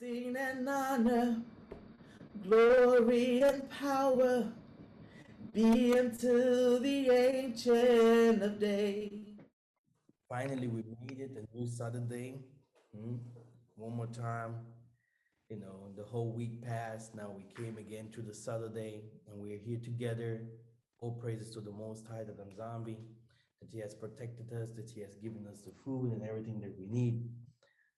Blessing and honor, glory and power be unto the Ancient of Days. Finally, we made it, a new Saturday. One more time. The whole week passed. Now we came again to the Saturday, and we're here together. All praises to the Most High, the Nzambe, that He has protected us, that He has given us the food and everything that we need.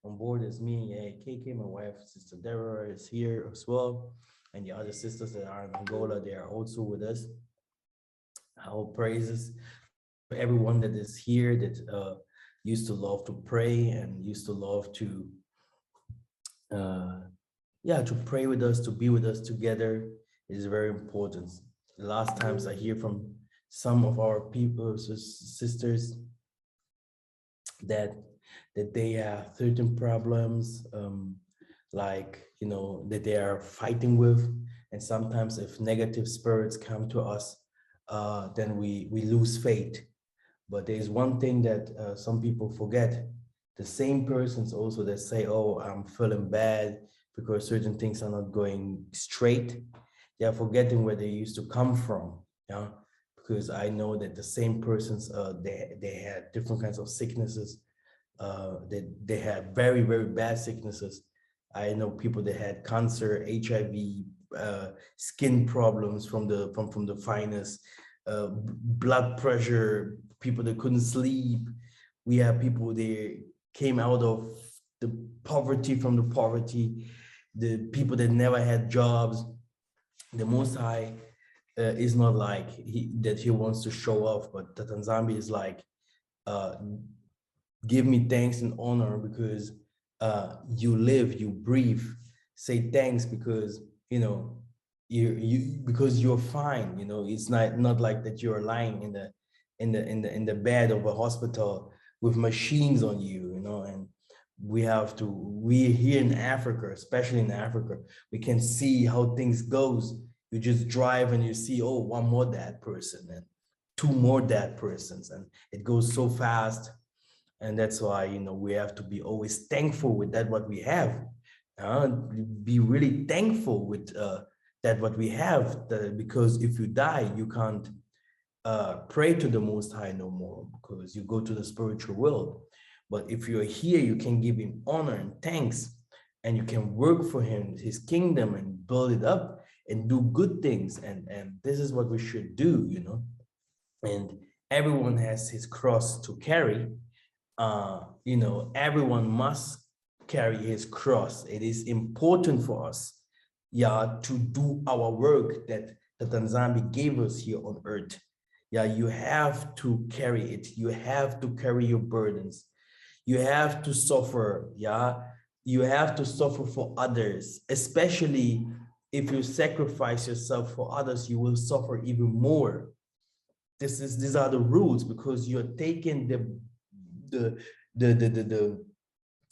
On board is me, KK, my wife, Sister Deborah is here as well, and the other sisters that are in Angola, they are also with us. All praises for everyone that is here that used to love to pray and used to love to pray with us, to be with us together. It is very important. The last times I hear from some of our people, sisters, that they have certain problems, that they are fighting with, and sometimes if negative spirits come to us, then we lose faith. But there's one thing that some people forget. The same persons also that say, oh, I'm feeling bad because certain things are not going straight, they are forgetting where they used to come from. Yeah, because I know that the same persons, they had different kinds of sicknesses. They had very, very bad sicknesses. I know people that had cancer, HIV, skin problems from the finest, blood pressure, people that couldn't sleep. We have people that came out of the poverty, from the poverty, the people that never had jobs. The Most High is not like that he wants to show off, but the Nzambe is like, give me thanks and honor because you live, you breathe. Say thanks because because you're fine. It's not like that you're lying in the bed of a hospital with machines on you. And we're here in Africa, especially in Africa, we can see how things goes. You just drive and you see, oh, one more dead person and two more dead persons, and it goes so fast. And that's why, we have to be always thankful with that, what we have. Be really thankful with that, what we have, because if you die, you can't pray to the Most High no more because you go to the spiritual world. But if you're here, you can give him honor and thanks, and you can work for him, his kingdom, and build it up and do good things. And this is what we should do, and everyone has his cross to carry. Everyone must carry his cross. It is important for us, to do our work that the Nzambe gave us here on earth. You have to carry it. You have to carry your burdens. You have to suffer. You have to suffer for others, especially if you sacrifice yourself for others, you will suffer even more. These are the rules, because you're taking the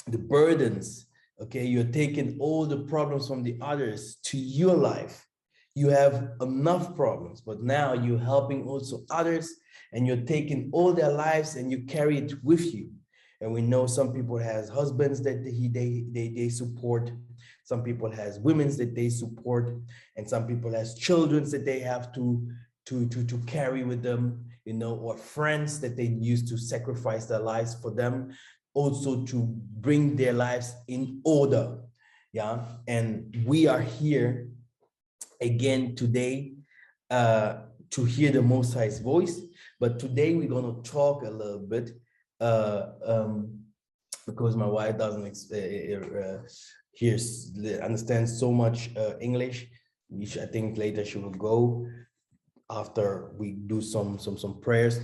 burdens. Okay, you're taking all the problems from the others to your life. You have enough problems, but now you're helping also others, and you're taking all their lives and you carry it with you. And we know some people has husbands that they support, some people has women that they support, and some people has children that they have to carry with them, or friends that they used to sacrifice their lives for them, also to bring their lives in order. And we are here again today to hear the Most High's voice. But today we're going to talk a little bit because my wife doesn't understand so much English, which I think later she will go after we do some prayers.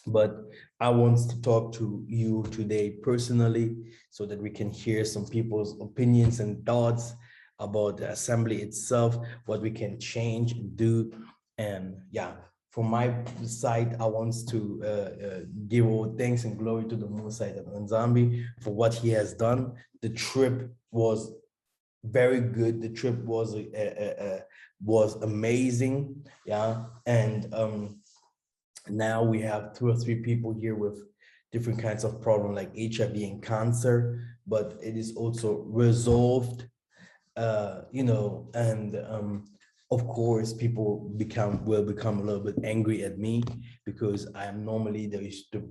But I want to talk to you today personally so that we can hear some people's opinions and thoughts about the assembly itself, what we can change and do. And from my side, I want to give all thanks and glory to the Most High Nzambe for what he has done. The trip was very good. The trip was amazing. And now we have 2 or 3 people here with different kinds of problems like HIV and cancer. but it is also resolved, and of course, people will become a little bit angry at me because I am normally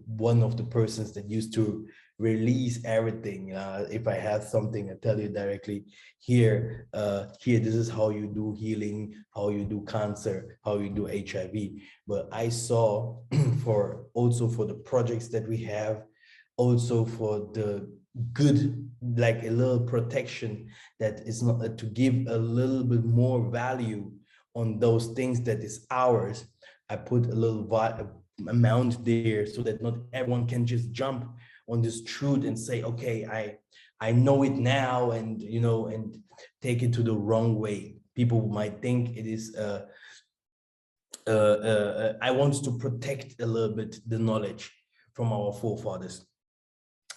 one of the persons that used to release everything. If I have something, I tell you directly here. This is how you do healing, how you do cancer, how you do HIV. But I saw for the projects that we have, also for the good, like a little protection that is not to give a little bit more value on those things that is ours. I put a little amount there so that not everyone can just jump on this truth and say, okay, I know it now, and and take it to the wrong way. People might think it is I want to protect a little bit the knowledge from our forefathers,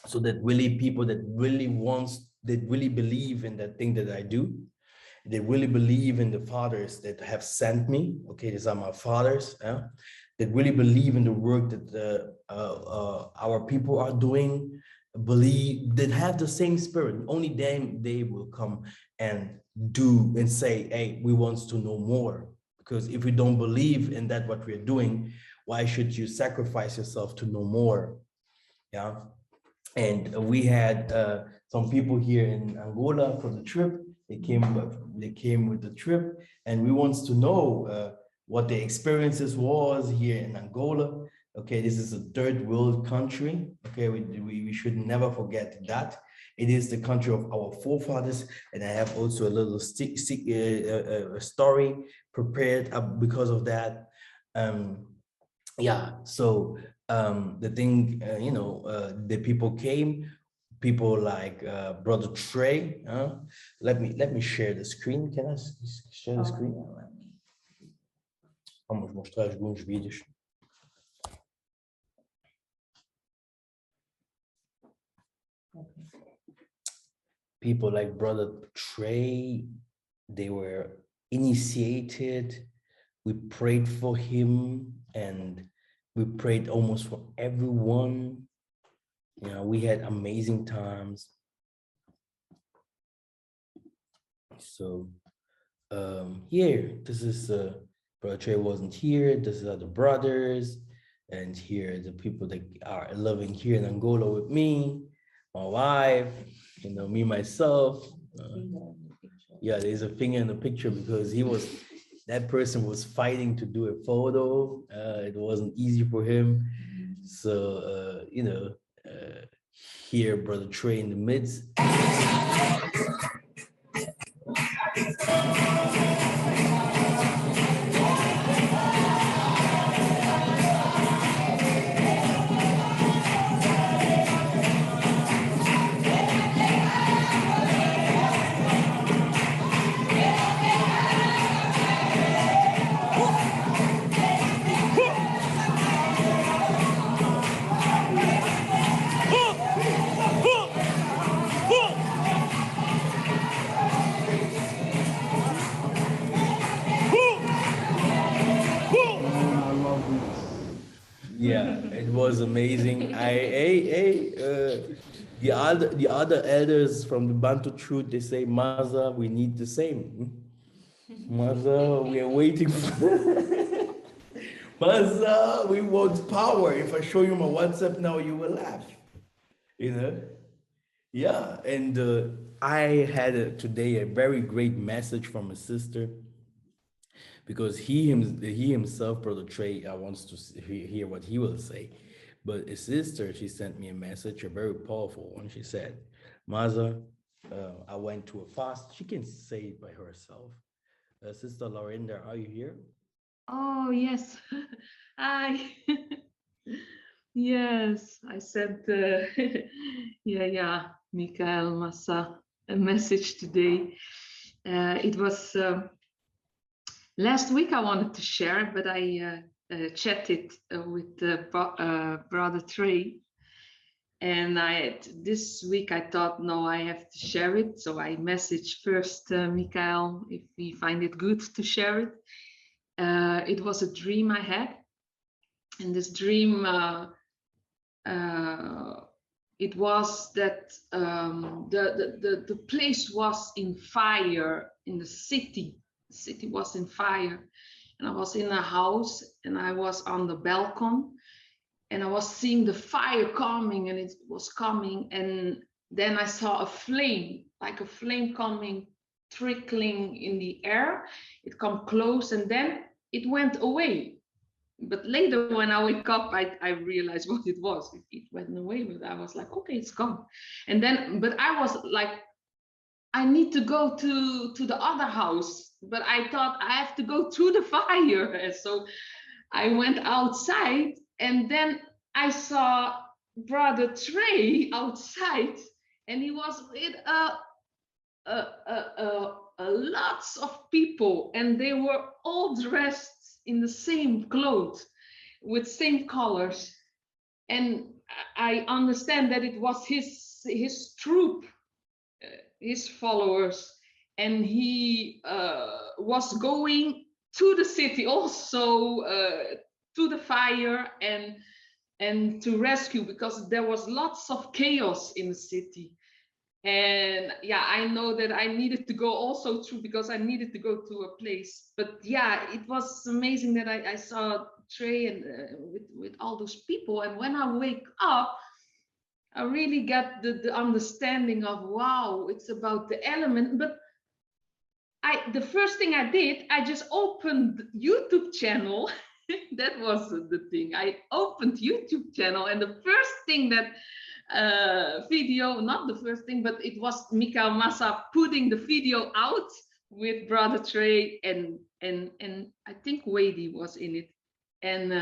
so that really people that really believe in that thing that I do, they really believe in the fathers that have sent me. Okay, these are my fathers, that really believe in the work that our people are doing, believe, that have the same spirit. Only then they will come and do and say, hey, we want to know more. Because if we don't believe in that what we're doing, why should you sacrifice yourself to know more? Yeah. And we had some people here in Angola for the trip. They came with the trip, and we want to know what the experiences was here in Angola. Okay, this is a third world country. Okay, we should never forget that. It is the country of our forefathers, and I have also a little story prepared because of that. Yeah, so the thing, the people came, people like Brother Trey. Let me share the screen. Can I share the screen? Vamos mostrar alguns vídeos. People like Brother Trey, they were initiated. We prayed for him, and we prayed almost for everyone. We had amazing times. So here, this is Brother Trey wasn't here. This is other brothers, and here the people that are living here in Angola with me, my wife, me myself. Yeah, there's a finger in the picture because that person was fighting to do a photo. It wasn't easy for him. So, here, Brother Trey in the midst. Yeah, it was amazing. The other elders from the Bantu truth, they say, Massa, we need the same. Massa, we are waiting for Massa, we want power. If I show you my WhatsApp now, you will laugh. Yeah, and I had today a very great message from a sister, because he himself, Brother Trey, wants to hear what he will say. But his sister, she sent me a message, a very powerful one. She said, Maza, I went to a fast. She can say it by herself. Sister Lorinda, are you here? Oh, yes. Hi. Yes, I sent Yah Mikhael Massa a message today. It was last week I wanted to share it, but I chatted with Brother Trey. And this week I thought, no, I have to share it. So I messaged first Mikhael if he find it good to share it. It was a dream I had. And this dream it was that the place was in fire in the city. The city was in fire. And I was in a house and I was on the balcony and I was seeing the fire coming, and it was coming. And then I saw a flame, like a flame coming, trickling in the air. It come close and then it went away. But later when I wake up, I realized what it was. It went away, but I was like, okay, it's gone. And then, but I was like, I need to go to the other house, but I thought I have to go through the fire. And so I went outside, and then I saw Brother Trey outside, and he was with lots of people, and they were all dressed in the same clothes with same colors. And I understand that it was his troop, his followers, and he was going to the city also, to the fire and to rescue, because there was lots of chaos in the city. And yeah, I know that I needed to go also through, because I needed to go to a place. But yeah, it was amazing that I saw Trey and with all those people. And when I wake up, I really get the understanding of, wow, it's about the element. But the first thing I did, I just opened YouTube channel. That was the thing. I opened YouTube channel, and the first thing that video, not the first thing, but it was Mikhael Massa putting the video out with Brother Trey and I think Wady was in it, and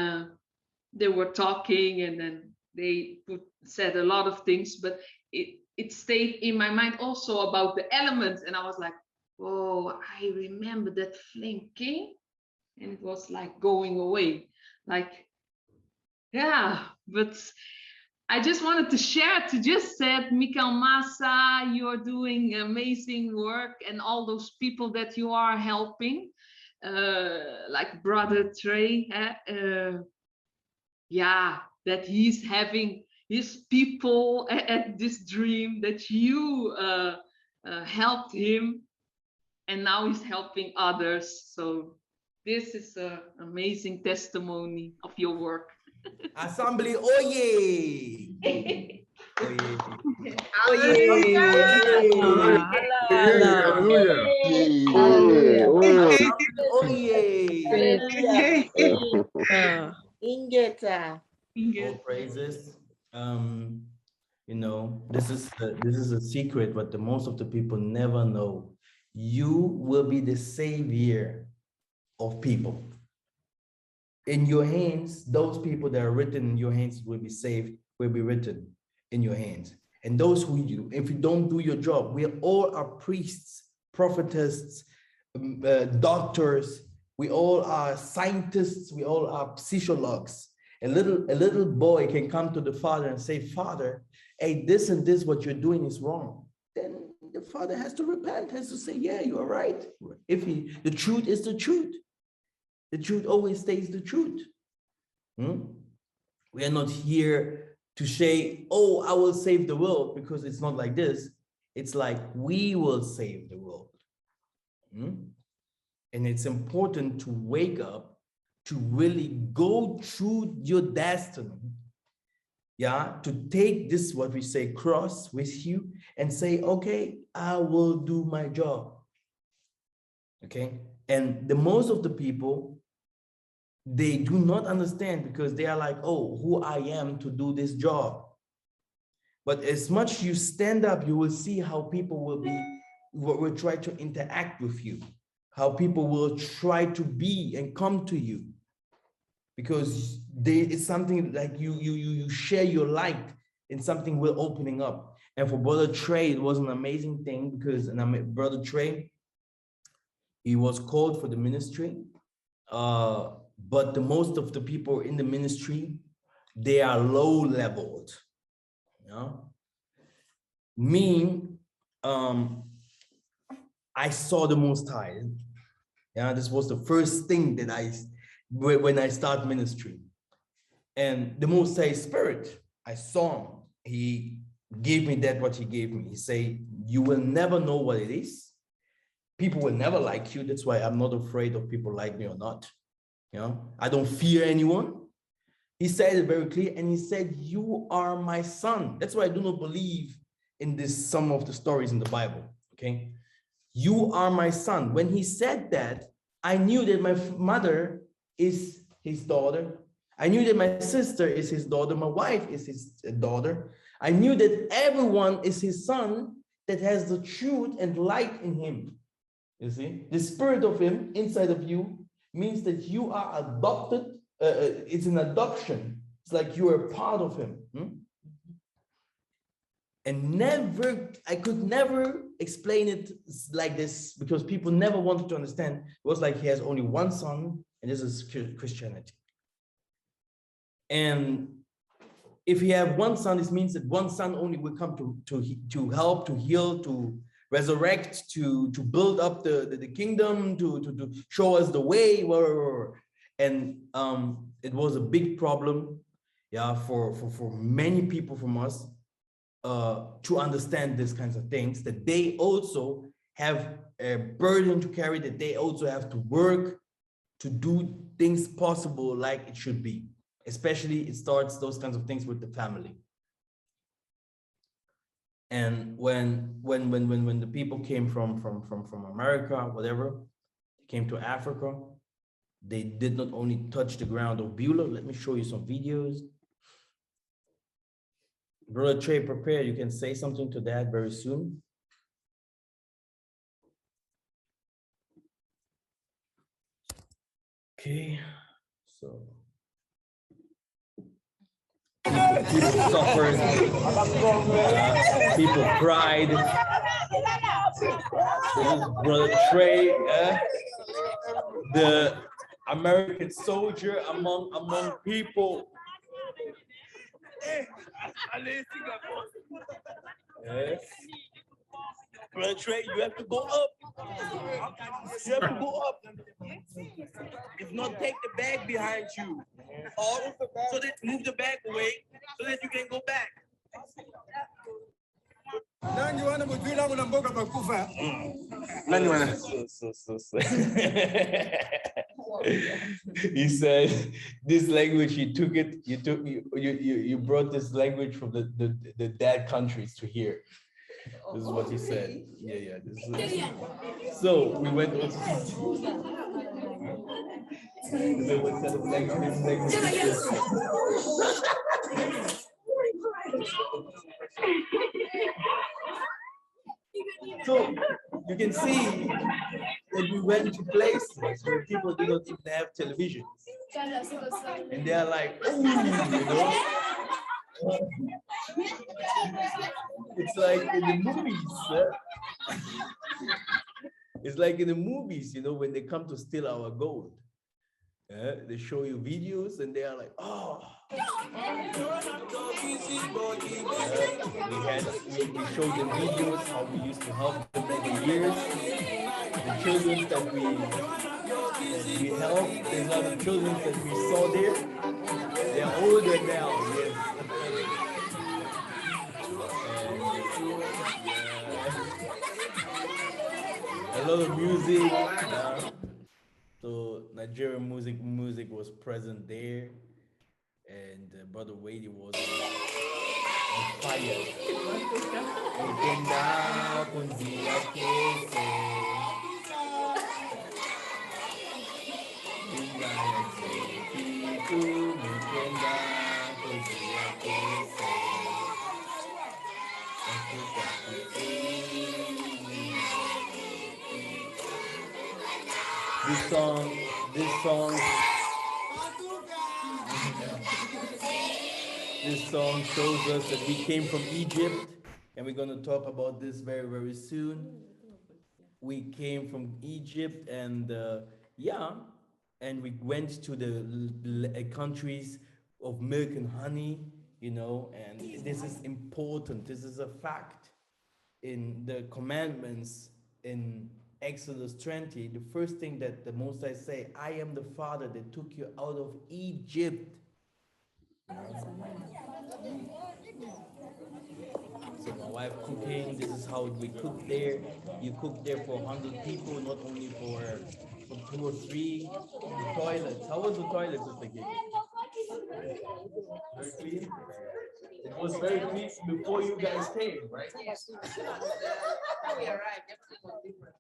they were talking, and then they said a lot of things, but it stayed in my mind also about the elements, and I was like, oh, I remember that flame came, and it was like going away, like, yeah. But I just wanted to share, to just said, Mikhael Massa, you're doing amazing work, and all those people that you are helping, like Brother Trey, yeah, that he's having his people at this dream, that you helped him, and now he's helping others. So this is an amazing testimony of your work. Assembly, oye! Oye! All praises. You know, this is a secret, but the most of the people never know. You will be the savior of people. In your hands, those people that are written in your hands will be saved, will be written in your hands. And those who you, if you don't do your job, we all are priests, prophetess, doctors, we all are scientists, we all are psychologues. A little boy can come to the father and say, Father, hey, this and this, what you're doing is wrong. Then the father has to repent, has to say, yeah, you are right. The truth is the truth. The truth always stays the truth. We are not here to say, oh, I will save the world, because it's not like this. It's like, we will save the world. And it's important to wake up, to really go through your destiny. Yeah, to take this, what we say, cross with you and say, okay, I will do my job. Okay. And the most of the people, they do not understand, because they are like, oh, who I am to do this job. But as much you stand up, you will see how people will try to interact with you, how people will try to be and come to you, because it's something like you share your light, and something will opening up. And for Brother Trey, it was an amazing thing, because Brother Trey, he was called for the ministry. But the most of the people in the ministry, they are low leveled. Me, I saw the Most High. Yeah, this was the first thing that when I start ministry. And the Most High Spirit, I saw him. gave me that what he gave me. He say, you will never know what it is. People will never like you. That's why I'm not afraid of people like me or not. You know, I don't fear anyone. He said it very clear, and he said, you are my son. That's why I do not believe in this, some of the stories in the Bible, okay? You are my son. When he said that, I knew that my mother is his daughter. I knew that my sister is his daughter. My wife is his daughter. I knew that everyone is his son that has the truth and light in him. You see, the spirit of him inside of you means that you are adopted. It's an adoption. It's like you are part of him. And I could never explain it like this because people never wanted to understand. It was like he has only one son, and this is Christianity. And if he have one son, this means that one son only will come to help, to heal, to resurrect, to build up the kingdom, to show us the way. And it was a big problem, yeah, for many people from us to understand these kinds of things, that they also have a burden to carry, that they also have to work to do things possible like it should be. Especially it starts those kinds of things with the family. And when the people came from America, whatever, came to Africa, they did not only touch the ground of Beulah. Let me show you some videos. Brother Trey, prepare. You can say something to that very soon. Okay, so people suffered, people cried. This is Brother Trey, the American soldier among people. Yes. Brother Trey, you have to go up. You have to go up. If not, take the bag behind you. Or so that move the bag away so that you can go back. He said this language, you brought this language from the dead countries to here. This is what he said. Yeah. So we went on. So what kind of language is this? So you can see that we went to places where people do not even have television. And they are like, ooh, you know. It's like in the movies. It's like in the movies, you know, when they come to steal our gold. They show you videos and they are like, oh. We showed them videos how we used to help them every year. The children that we helped, there's a lot of children that we saw there. They are older now, yes. A lot of music. So Nigerian music was present there, and Brother Wady was on fire. This song shows us that we came from Egypt, and we're going to talk about this very, very soon. We came from Egypt, and and we went to the countries of milk and honey, you know, and this is important. This is a fact. In the commandments in Exodus 20, the first thing that the Most High say, I am the Father that took you out of Egypt. So my wife cooking, this is how we cook there. You cook there for 100 people, not only for 2 or 3. The toilets, how was the toilet, Sister Gigi? Very clean? It was very clean before you guys came, right? Yes. When we arrived, everything was different.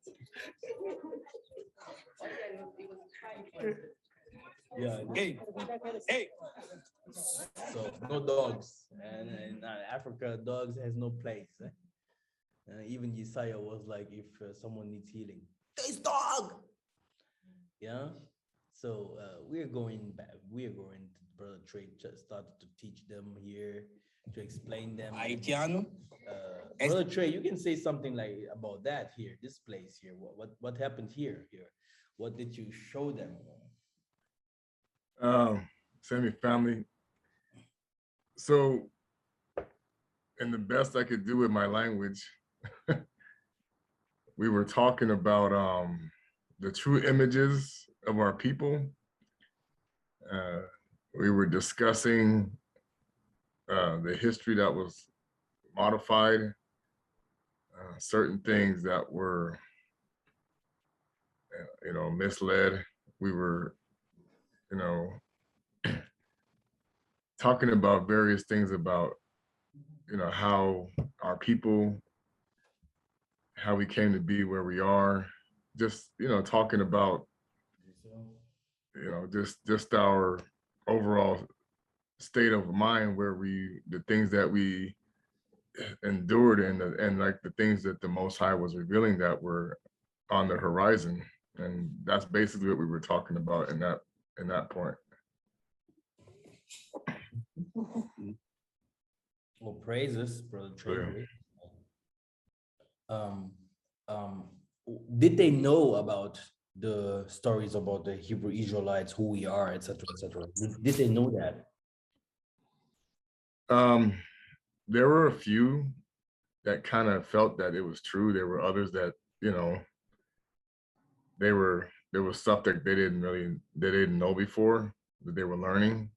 It was fine. Yeah. Hey, hey. So no dogs, and in Africa, dogs has no place. Even Yissa'Yah was like, if someone needs healing, this dog. Yeah. So we're going back. We're going to Brother Trey. Just started to teach them here, to explain them. Haitiano. Brother Trey, you can say something like about that here, this place here. What happened here? What did you show them? Semi family. So, and the best I could do with my language, we were talking about the true images of our people. We were discussing the history that was modified, certain things that were, misled. We were, talking about various things about, how our people, how we came to be where we are, just, talking about, just our overall state of mind, where the things that we endured and like the things that the Most High was revealing that were on the horizon. And that's basically what we were talking about in that point. Well, praises, Brother Trey. Did they know about the stories about the Hebrew Israelites, who we are, etc., etc.? Did they know that? There were a few that kind of felt that it was true. There were others that, there was stuff that they didn't know before, that they were learning,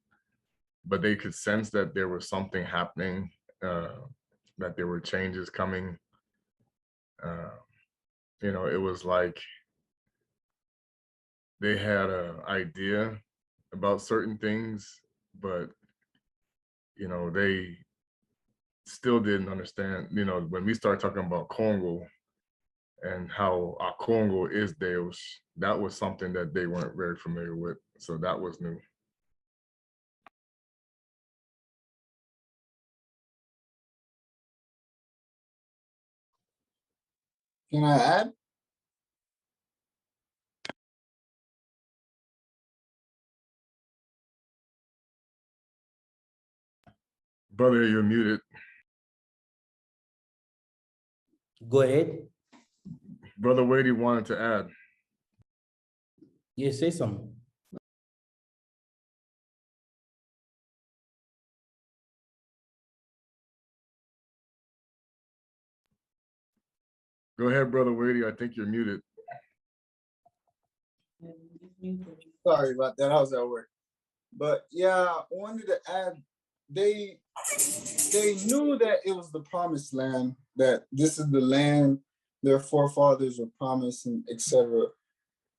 but they could sense that there was something happening, that there were changes coming. It was like they had an idea about certain things, but they still didn't understand. When we started talking about Kongo and how our Kongo is Deus, that was something that they weren't very familiar with. So that was new. Can I add? Brother, you're muted. Go ahead. Brother Wadey wanted to add. Yeah, say something. Go ahead, Brother Wadey. I think you're muted. Sorry about that. I was at work. But yeah, I wanted to add, they knew that it was the promised land, that this is the land their forefathers were promised, and etc.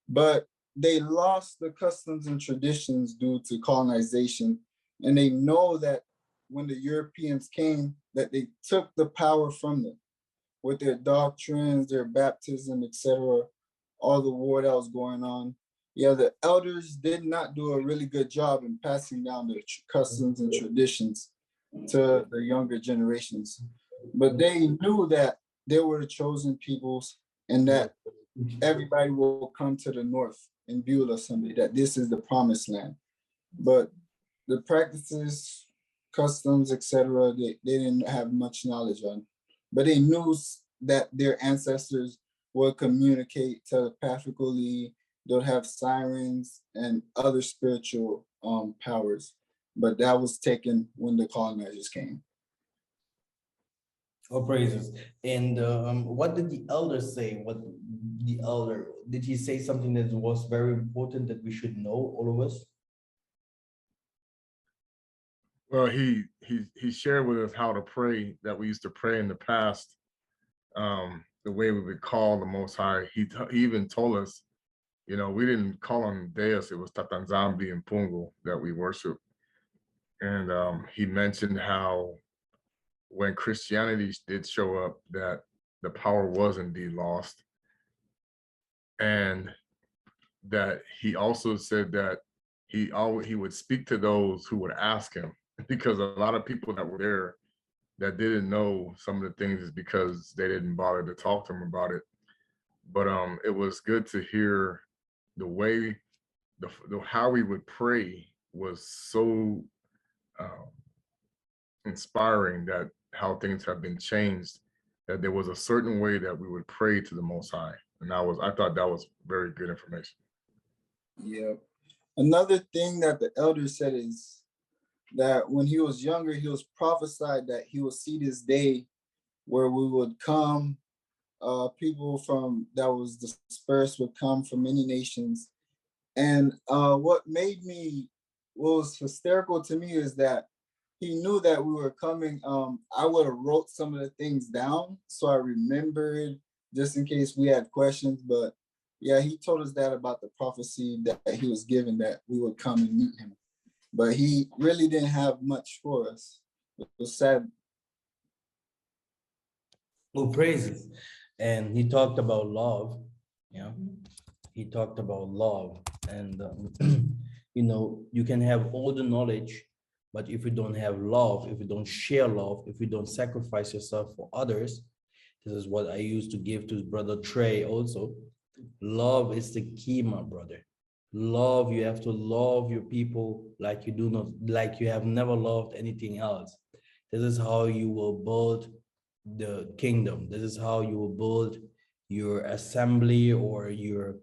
But they lost the customs and traditions due to colonization. And they know that when the Europeans came, that they took the power from them with their doctrines, their baptism, etc., all the war that was going on. Yeah, the elders did not do a really good job in passing down their customs and traditions to the younger generations. But they knew that they were the chosen peoples and that everybody will come to the north in Beulah someday, that this is the promised land. But the practices, customs, etc., they didn't have much knowledge on. But they knew that their ancestors would communicate telepathically, they'll have sirens and other spiritual powers. But that was taken when the colonizers came. Oh, praises. And what did the elder say? Did he say something that was very important that we should know, all of us? Well, he shared with us how to pray, that we used to pray in the past, the way we would call the Most High. He even told us, you know, we didn't call on Deus, it was Yah Nzambe and Kongo that we worship. And he mentioned how when Christianity did show up, that the power was indeed lost. And that he also said that he would speak to those who would ask him, because a lot of people that were there that didn't know some of the things is because they didn't bother to talk to him about it. But it was good to hear the way, how we would pray was so inspiring, that how things have been changed, that there was a certain way that we would pray to the Most High. And I thought that was very good information. Yeah. Another thing that the elder said is that when he was younger, he was prophesied that he would see this day where we would come, people from that was dispersed would come from many nations. And what was hysterical to me is that he knew that we were coming. I would have wrote some of the things down so I remembered just in case we had questions. But yeah, he told us that about the prophecy that he was given, that we would come and meet him. But he really didn't have much for us. It was sad. Well, praises. And he talked about love. Yeah. He talked about love. And, you know, you can have all the knowledge, but if you don't have love, if you don't share love, if you don't sacrifice yourself for others, this is what I used to give to brother Trey also. Love is the key, my brother. Love, you have to love your people like you have never loved anything else. This is how you will build the kingdom. This is how you will build your assembly or your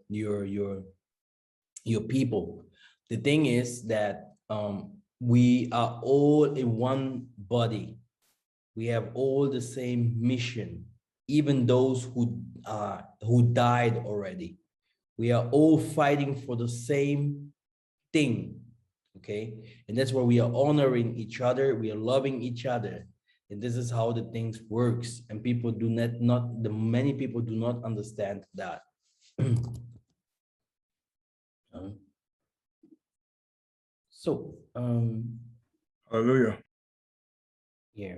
people. The thing is that we are all in one body. We have all the same mission, even those who died already. We are all fighting for the same thing, okay? And that's where we are honoring each other, we are loving each other. And this is how the things works. And people do many people do not understand that. So, Hallelujah. yeah.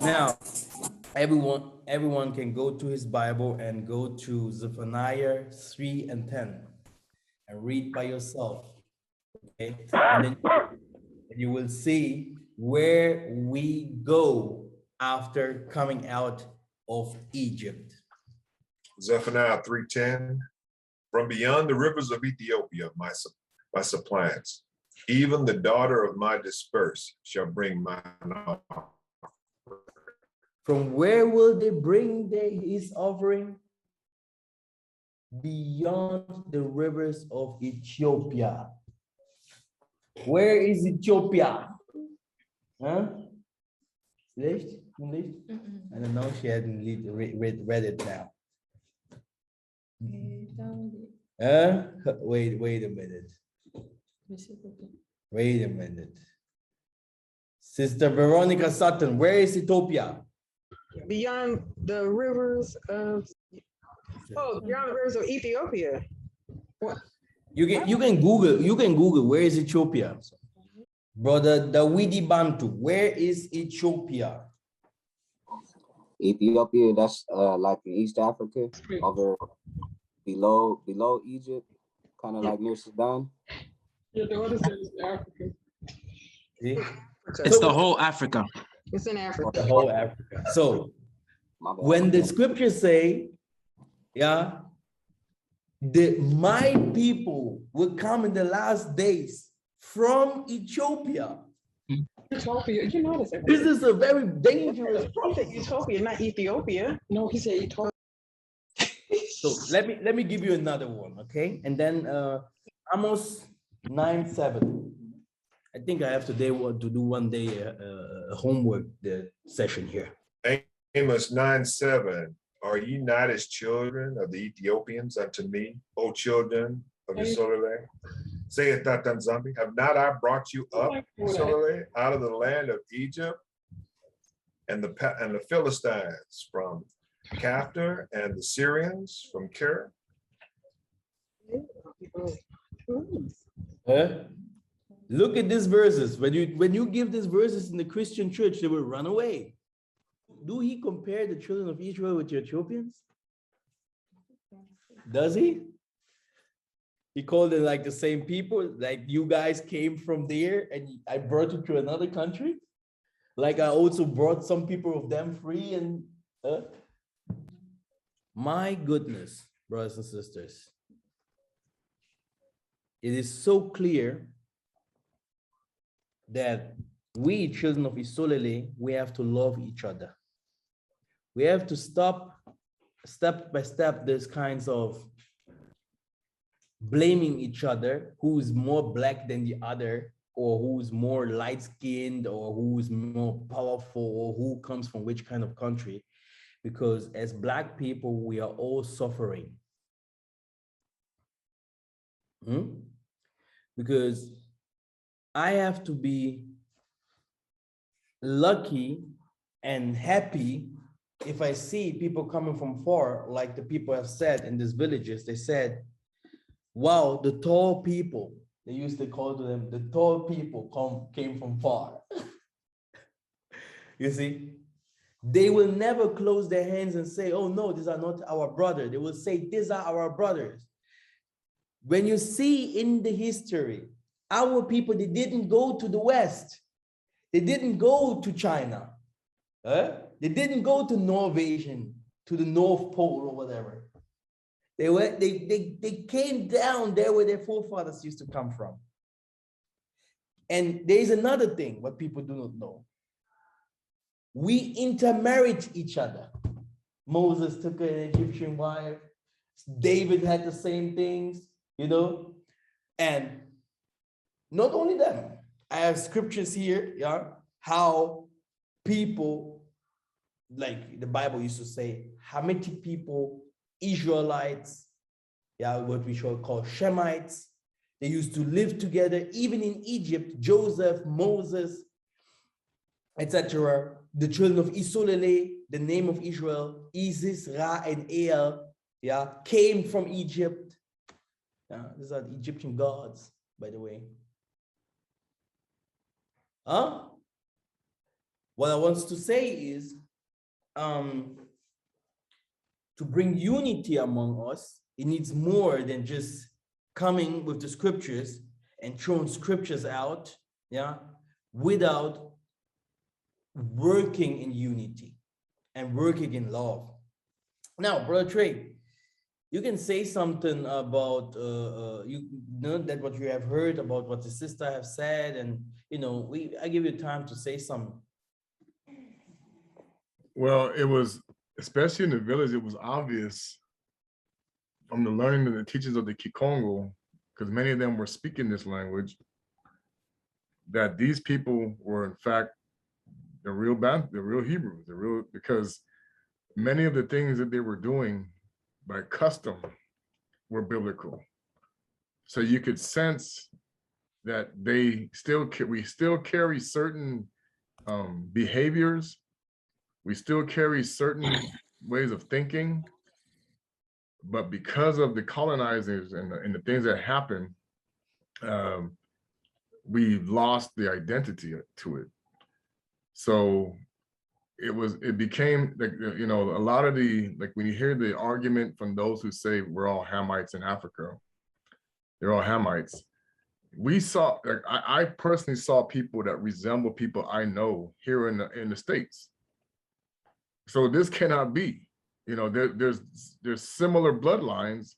Now, everyone can go to his Bible and go to Zephaniah 3 and 10 and read by yourself. Okay, and then you will see where we go after coming out of Egypt. Zephaniah 3:10, from beyond the rivers of Ethiopia, my suppliants, even the daughter of my dispersed shall bring mine offering. From where will they bring his offering? Beyond the rivers of Ethiopia. Where is Ethiopia? Huh? Licht? I don't know, she hadn't read it now. Wait a minute. Wait a minute. Sister Veronica Sutton, where is Ethiopia? Beyond the rivers of, beyond the rivers of Ethiopia. What? You can Google where is Ethiopia? Brother Dawidi Bantu, where is Ethiopia? Ethiopia, that's like in East Africa, over below Egypt, kind of like near Sudan. Your daughter says Africa. See? It's the whole Africa. It's in The Africa. whole Africa. So My bad. when the scriptures say, yeah, my people will come in the last days from Ethiopia. Utopia. You know this. This is a very dangerous He said prophecy. Utopia, not Ethiopia. No, he said Utopia. So let me give you another one, okay? And then Amos 9:7. I think I have today to do one day a homework session here. Amos 9:7. Are ye not as children of the Ethiopians unto me, O children of Yissa'Yah? Saith Yah Nzambe, have not I brought you up, Yissa'Yah, out of the land of Egypt and the Philistines from Caphtor and the Syrians from Kir? Look at these verses. When you give these verses in the Christian church, they will run away. Do he compare the children of Israel with the Ethiopians? Does he? He called it like the same people, like you guys came from there and I brought you to another country. Like I also brought some people of them free and my goodness, brothers and sisters. It is so clear that we children of Yissa'Yah, we have to love each other. We have to stop step by step these kinds of blaming each other, who's more black than the other, or who's more light-skinned, or who's more powerful, or who comes from which kind of country. Because as Black people, we are all suffering. Because I have to be lucky and happy if I see people coming from far, like the people have said in these villages. They said, wow, the tall people, they used to call to them, the tall people came from far. You see, they will never close their hands and say, oh no, these are not our brothers. They will say, these are our brothers. When you see in the history, our people, they didn't go to the West. They didn't go to China. They didn't go to Norwegian, to the North Pole or whatever. They came down there where their forefathers used to come from. And there's another thing, what people do not know. We intermarried each other. Moses took an Egyptian wife. David had the same things, you know. And not only them, I have scriptures here, yeah, how people, like the Bible used to say, Hamitic people, Israelites, yeah, what we should call Shemites, they used to live together, even in Egypt, Joseph, Moses, etc. The children of Yissa'Yah, the name of Israel, Isis, Ra, and El, yeah, came from Egypt. These are the Egyptian gods, by the way. What I want to say is, to bring unity among us, it needs more than just coming with the scriptures and throwing scriptures out, yeah, without working in unity and working in love. Now, Brother Trey, you can say something about you know that what you have heard about what the sister have said, and you know, I give you time to say something. Well, it was, especially in the village, it was obvious from the learning of the teachers of the Kongo, because many of them were speaking this language, that these people were in fact the real Bantu, the real Hebrews, because many of the things that they were doing by custom were biblical. So you could sense that we still carry certain behaviors. We still carry certain ways of thinking, but because of the colonizers and the things that happened, we lost the identity to it. So it became like, you know, a lot of the, like when you hear the argument from those who say we're all Hamites in Africa, they're all Hamites. We saw, like, I personally saw people that resemble people I know here in the States. So this cannot be, you know, there's similar bloodlines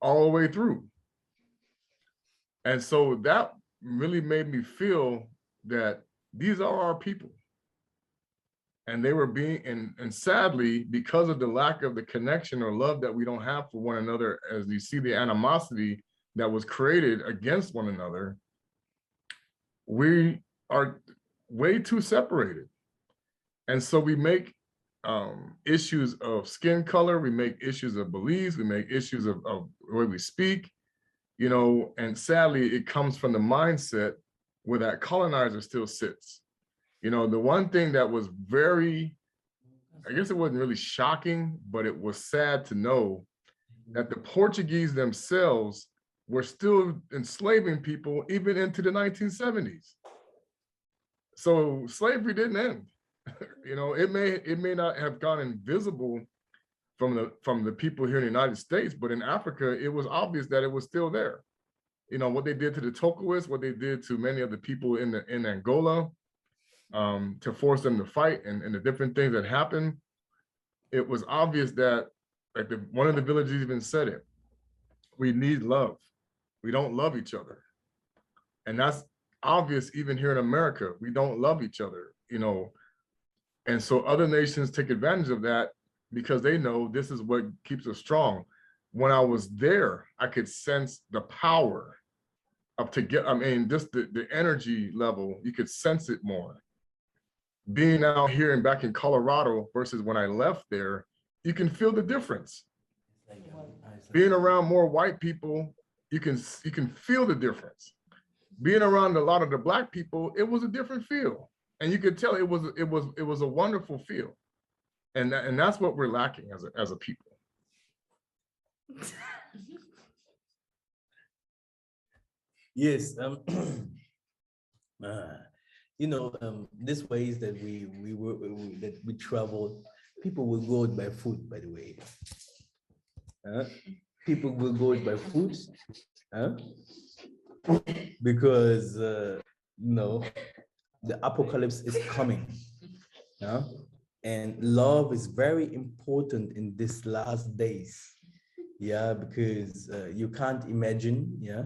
all the way through. And so that really made me feel that these are our people. And they were being, and sadly, because of the lack of the connection or love that we don't have for one another, as you see the animosity that was created against one another, we are way too separated. And so we make issues of skin color, we make issues of beliefs, we make issues of the way we speak, you know, and sadly, it comes from the mindset where that colonizer still sits. You know, the one thing that was very, I guess it wasn't really shocking, but it was sad to know that the Portuguese themselves were still enslaving people even into the 1970s. So slavery didn't end. You know, it may not have gone invisible from the people here in the United States, but in Africa, it was obvious that it was still there. You know, what they did to the Tokois, what they did to many of the people in Angola, to force them to fight, and the different things that happened, it was obvious that, like one of the villages even said it, we need love. We don't love each other. And that's obvious even here in America. We don't love each other, you know. And so other nations take advantage of that because they know this is what keeps us strong. When I was there, I could sense the power of just the energy level, you could sense it more. Being out here and back in Colorado versus when I left there, you can feel the difference. Being around more white people, you can feel the difference. Being around a lot of the Black people, it was a different feel, and you could tell it was a wonderful feel, and that's what we're lacking as a people. Yes, you know, these ways that we travel, people will go by foot, by the way. People will go by foot, because you know, the apocalypse is coming. And love is very important in these last days. Yeah, because you can't imagine, yeah,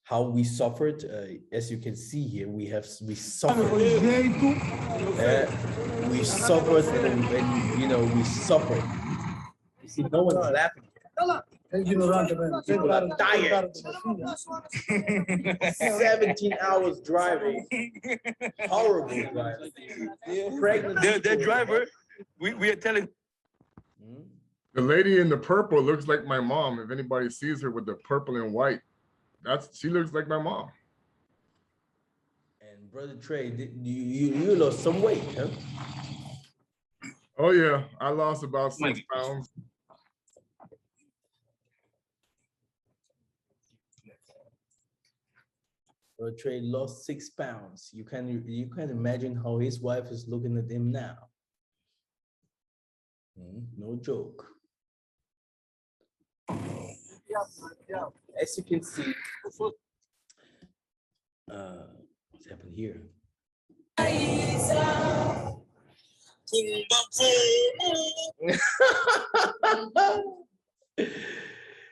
how we suffered. As you can see here, we suffered. We suffered, and you know, we suffered. You see, no one's laughing. People are tired. 17 hours driving. Horrible driving. Pregnant. The driver, we are telling. The lady in the purple looks like my mom. If anybody sees her with the purple and white, she looks like my mom. And Brother Trey, you lost some weight, huh? Oh yeah, I lost about 6 pounds. Brother Trey lost 6 pounds. You can imagine how his wife is looking at him now. No joke. As you can see, what's happened here?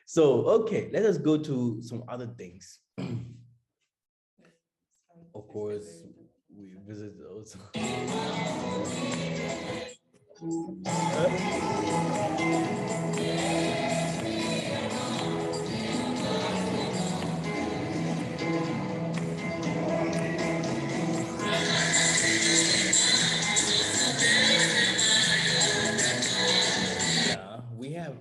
So, okay, let us go to some other things. Of course, we visit also. We have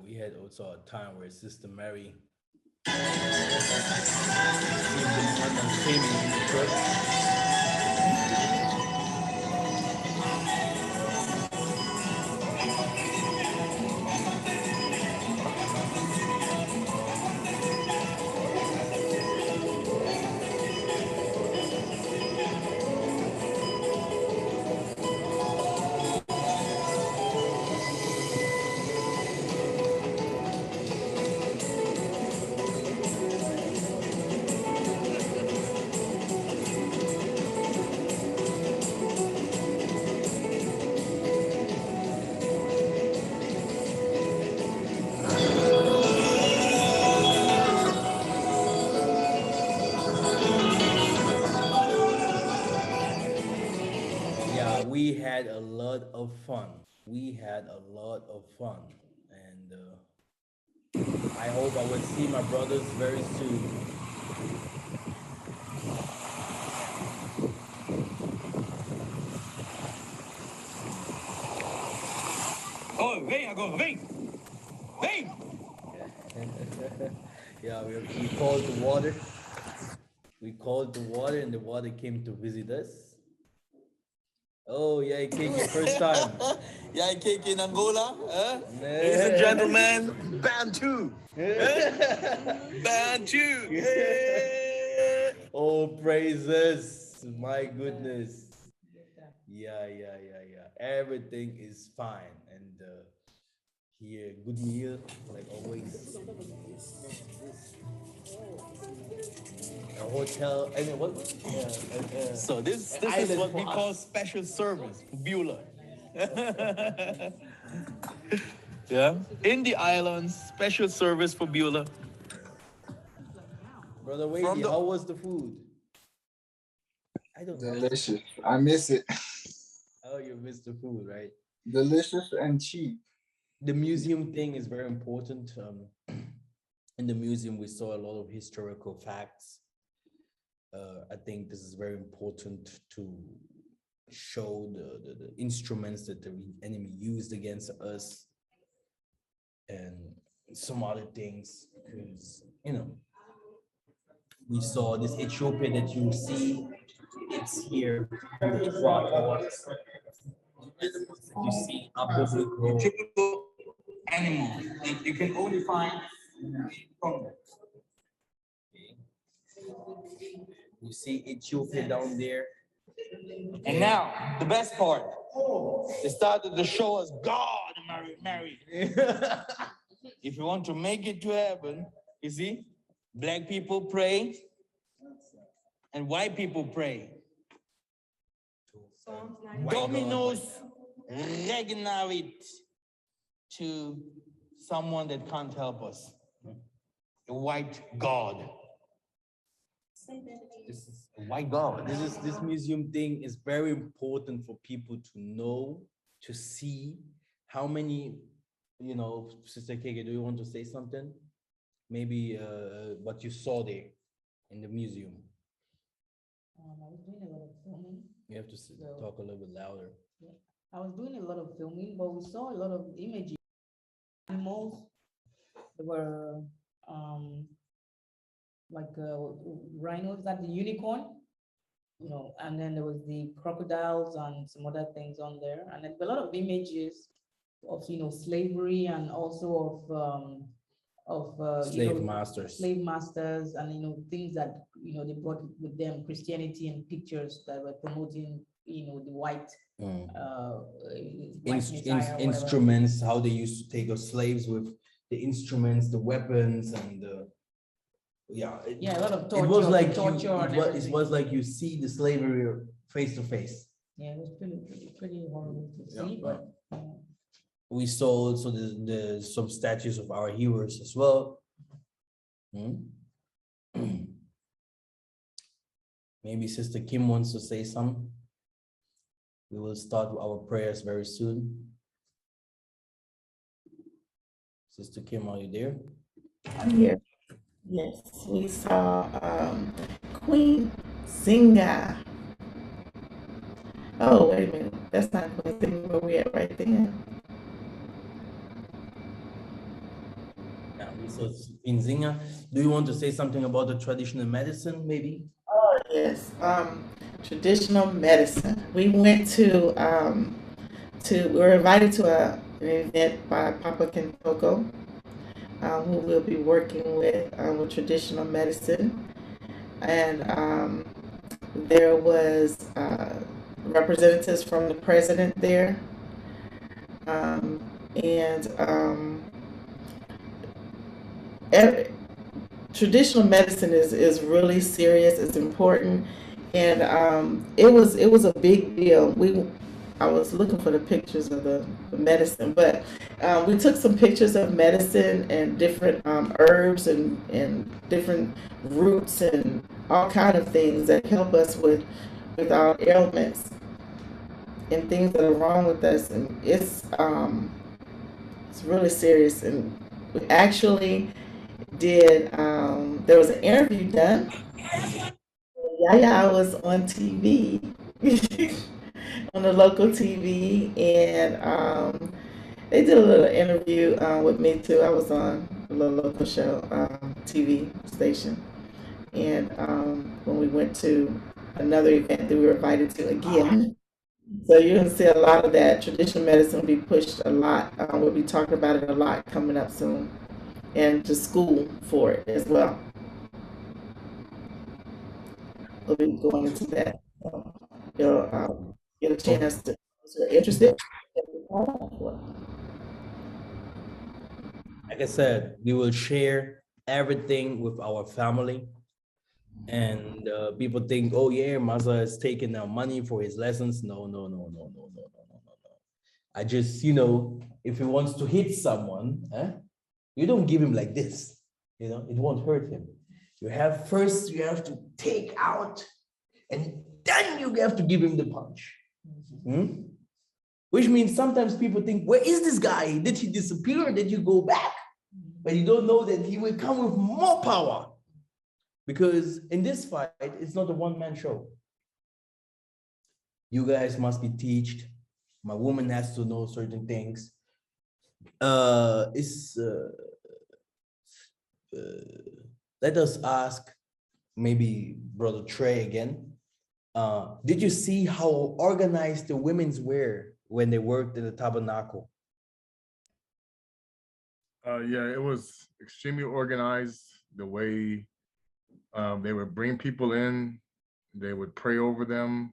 we had also a time where Sister Mary came in the church. fun. We had a lot of fun, and I hope I will see my brothers very soon. Oh, vem agora, vem! Vem! Yeah, we called the water. We called the water, and the water came to visit us. Oh, yeah, Kiki, first time. Yeah, cake in Angola. Ladies and gentlemen, Bantu. Bantu. Yeah. Oh, praises. My goodness. Yeah. Everything is fine. And here, good meal, like always. A hotel, I mean, what? So this is what we call special service for Beulah. Yeah, in the islands, special service for Beulah. Brother Wady, how was the food? I don't know. Delicious. I miss it. Oh, you missed the food, right? Delicious and cheap. The museum thing is very important. In the museum, we saw a lot of historical facts. I think this is very important to show the instruments that the enemy used against us and some other things, because, you know, we saw this Ethiopia that you see, it's here, the rock. You see typical animal that you can only find in Kongo. You see Ethiopia down there. And now, the best part. They started to show us God married. If you want to make it to heaven, you see, black people pray and white people pray. Dominus regenerit to someone that can't help us. A white God. This is A white God. this museum thing is very important for people to know, to see how many, you know. Sister Keke, do you want to say something? Maybe what you saw there in the museum. I was doing a lot of filming. You have to talk a little bit louder. Yeah. I was doing a lot of filming, but we saw a lot of images, animals. There were like rhinos, that the unicorn, you know, and then there was the crocodiles and some other things on there, and a lot of images of, you know, slavery, and also of Slave masters, and, you know, things that, you know, they brought with them, Christianity, and pictures that were promoting, you know, the white instruments, how they used to take us slaves with the instruments, the weapons, and a lot of torture. It was like it was like you see the slavery face to face. Yeah, it was pretty horrible to see, but. We saw also the some statues of our heroes as well. Maybe Sister Kim wants to say something. We will start our prayers very soon. Sister Kim, are you there? I'm here. Yes, we saw Queen Singa. Oh, wait a minute. That's not Queen Singa, where we at right there. Yeah, we saw Queen Singa. Do you want to say something about the traditional medicine, maybe? Oh, yes. Traditional medicine. We went to we were invited to an event by Papa Kintoko, who will be working with traditional medicine. And there was representatives from the president there. Traditional medicine is really serious. It's important, and it was a big deal. I was looking for the pictures of the medicine, but we took some pictures of medicine and different herbs and different roots and all kind of things that help us with our ailments. and things that are wrong with us, and it's really serious. And we actually did. There was an interview done. Yah was on TV, on the local TV, and they did a little interview with me too. I was on a little local show, TV station, and when we went to another event that we were invited to again. So you can see a lot of that traditional medicine will be pushed a lot. We'll be talking about it a lot coming up soon, and to school for it as well. We'll be going into that. You'll get a chance to, if you're interested. Like I said, we will share everything with our family. And people think, oh yeah, Massa is taking our money for his lessons. No. I just, if he wants to hit someone, you don't give him like this, it won't hurt him. You have to take out, and then you have to give him the punch. Which means sometimes people think, where is this guy? Did he disappear? Did you go back? But you don't know that he will come with more power. Because in this fight, it's not a one-man show. You guys must be taught. My woman has to know certain things. Let us ask maybe Brother Trey again. Did you see how organized the women's were when they worked in the tabernacle? Yeah, it was extremely organized. The way they would bring people in, they would pray over them.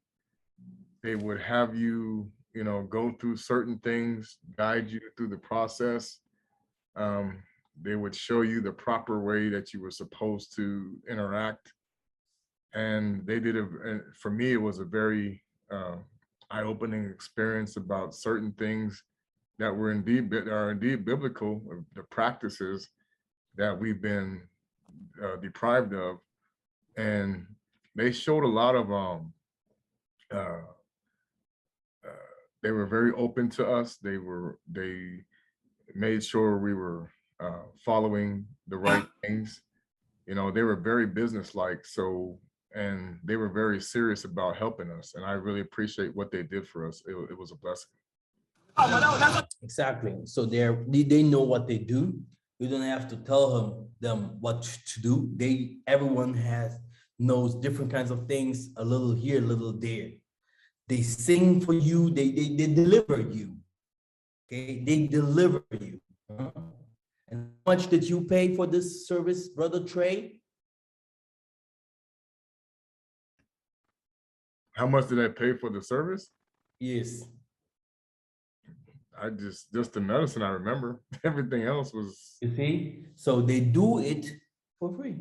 They would have you, go through certain things, guide you through the process. They would show you the proper way that you were supposed to interact. And they did for me, it was a very eye-opening experience about certain things that are indeed biblical, the practices that we've been deprived of. And they showed a lot of, they were very open to us. They made sure we were following the right things. They were very businesslike. And they were very serious about helping us. And I really appreciate what they did for us. It was a blessing. Exactly. So they know what they do. You don't have to tell them what to do. Everyone knows different kinds of things, a little here, a little there. They sing for you, they deliver you. Okay, they deliver you. And how much did you pay for this service, Brother Trey? How much did I pay for the service? Yes. I just the medicine, I remember. Everything else was. You see, so they do it for free.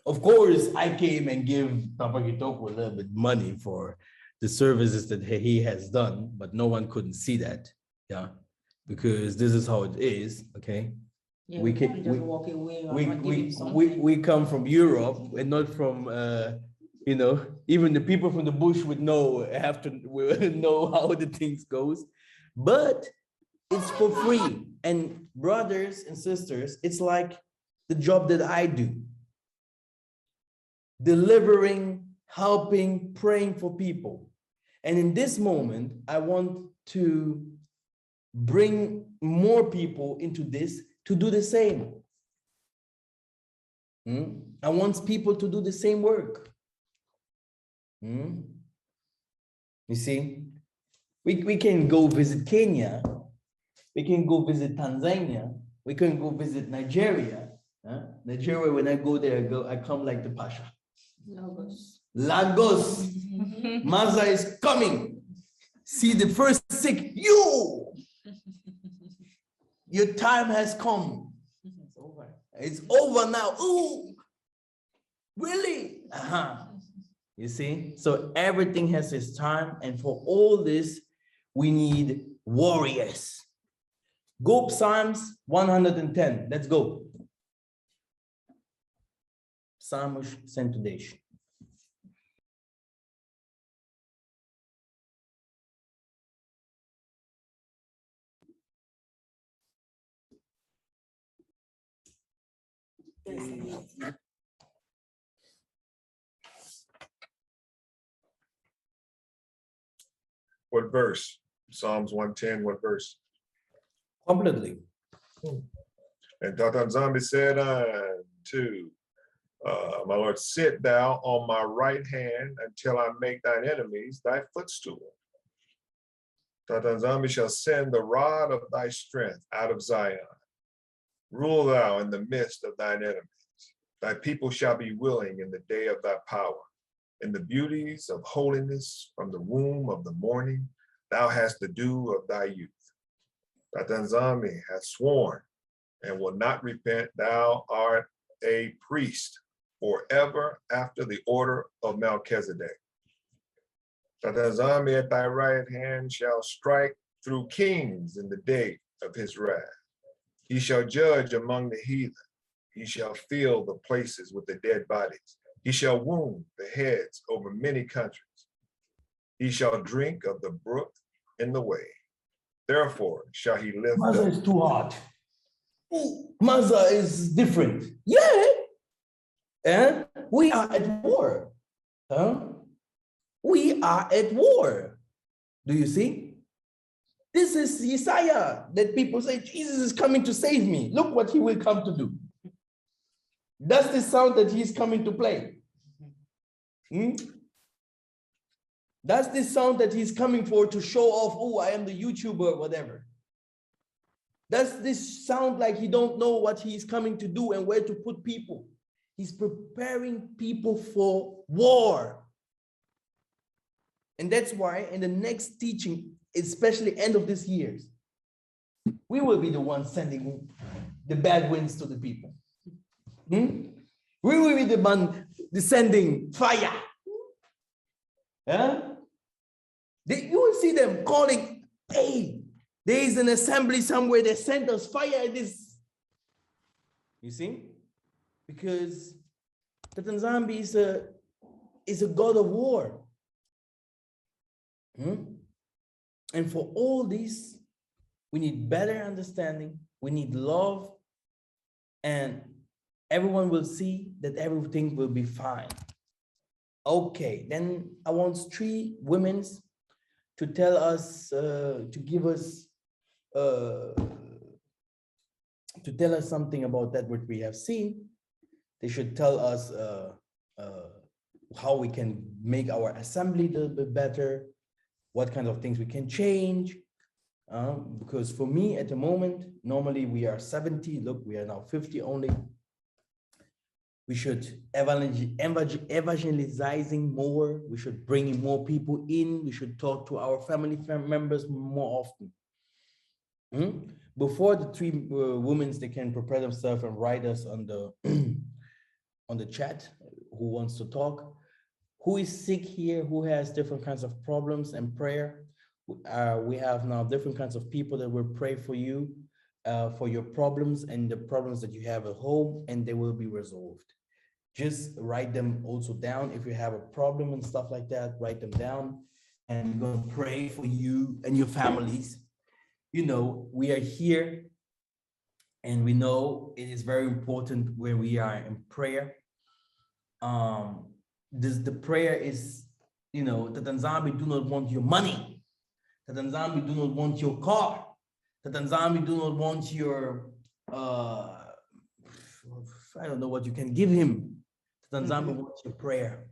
Of course, I came and give Papa Kitoko a little bit money for the services that he has done, but no one couldn't see that, yeah, because this is how it is, okay? Yeah, we come from Europe and not from, even the people from the bush would know how the things goes, but it's for free. And brothers and sisters, it's like the job that I do. Delivering, helping, praying for people. And in this moment, I want to bring more people into this to do the same. I want people to do the same work. You see, we can go visit Kenya, we can go visit Tanzania, we can go visit Nigeria. Nigeria, when I go there, I come like the Pasha. Lagos. Massa is coming. See the first sick. Your time has come. It's over. It's over now. Ooh, really? You see? So everything has its time. And for all this, we need warriors. Go Psalms 110. Let's go. Psalmos Centudation. What verse? Psalms 110, what verse? Completely. And Tata Nzambe said unto my Lord, sit thou on my right hand until I make thine enemies thy footstool. Tata Nzambe shall send the rod of thy strength out of Zion. Rule thou in the midst of thine enemies. Thy people shall be willing in the day of thy power. In the beauties of holiness from the womb of the morning, thou hast the dew of thy youth. Tata Nzambe hath sworn and will not repent. Thou art a priest forever after the order of Melchizedek. Tata Nzambe at thy right hand shall strike through kings in the day of his wrath. He shall judge among the heathen. He shall fill the places with the dead bodies. He shall wound the heads over many countries. He shall drink of the brook in the way. Therefore shall he lift Massa up. is too hard. Massa is different. Yeah. And we are at war. We are at war. Do you see? This is Yissa'Yah that people say, Jesus is coming to save me. Look what he will come to do. That's the sound that he's coming to play. That's the sound that he's coming for to show off, oh, I am the YouTuber, whatever. That's this sound like he don't know what he's coming to do and where to put people. He's preparing people for war. And that's why in the next teaching, especially end of this year, we will be the ones sending the bad winds to the people. We will be the one descending fire. You will see them calling, hey, there is an assembly somewhere that sent us fire. This, you see, because Tata Nzambe is a God of war. And for all this, we need better understanding. We need love, and everyone will see that everything will be fine. Okay, then I want 3 women to tell us, to tell us something about that what we have seen. They should tell us how we can make our assembly a little bit better, what kind of things we can change. Because for me at the moment, normally we are 70, look, we are now 50 only. We should evangelizing more. We should bring more people in. We should talk to our family members more often. Before the 3 women, they can prepare themselves and write us on the on the chat who wants to talk. Who is sick here? Who has different kinds of problems and prayer? We have now different kinds of people that will pray for you, for your problems and the problems that you have at home, and they will be resolved. Just write them also down. If you have a problem and stuff like that, write them down, and we're going to pray for you and your families. You know, we are here, and we know it is very important where we are in prayer. The prayer is, you know, Tata Nzambe do not want your money. Tata Nzambe do not want your car. Tata Nzambe do not want your, I don't know what you can give him. Tata Nzambe wants your prayer.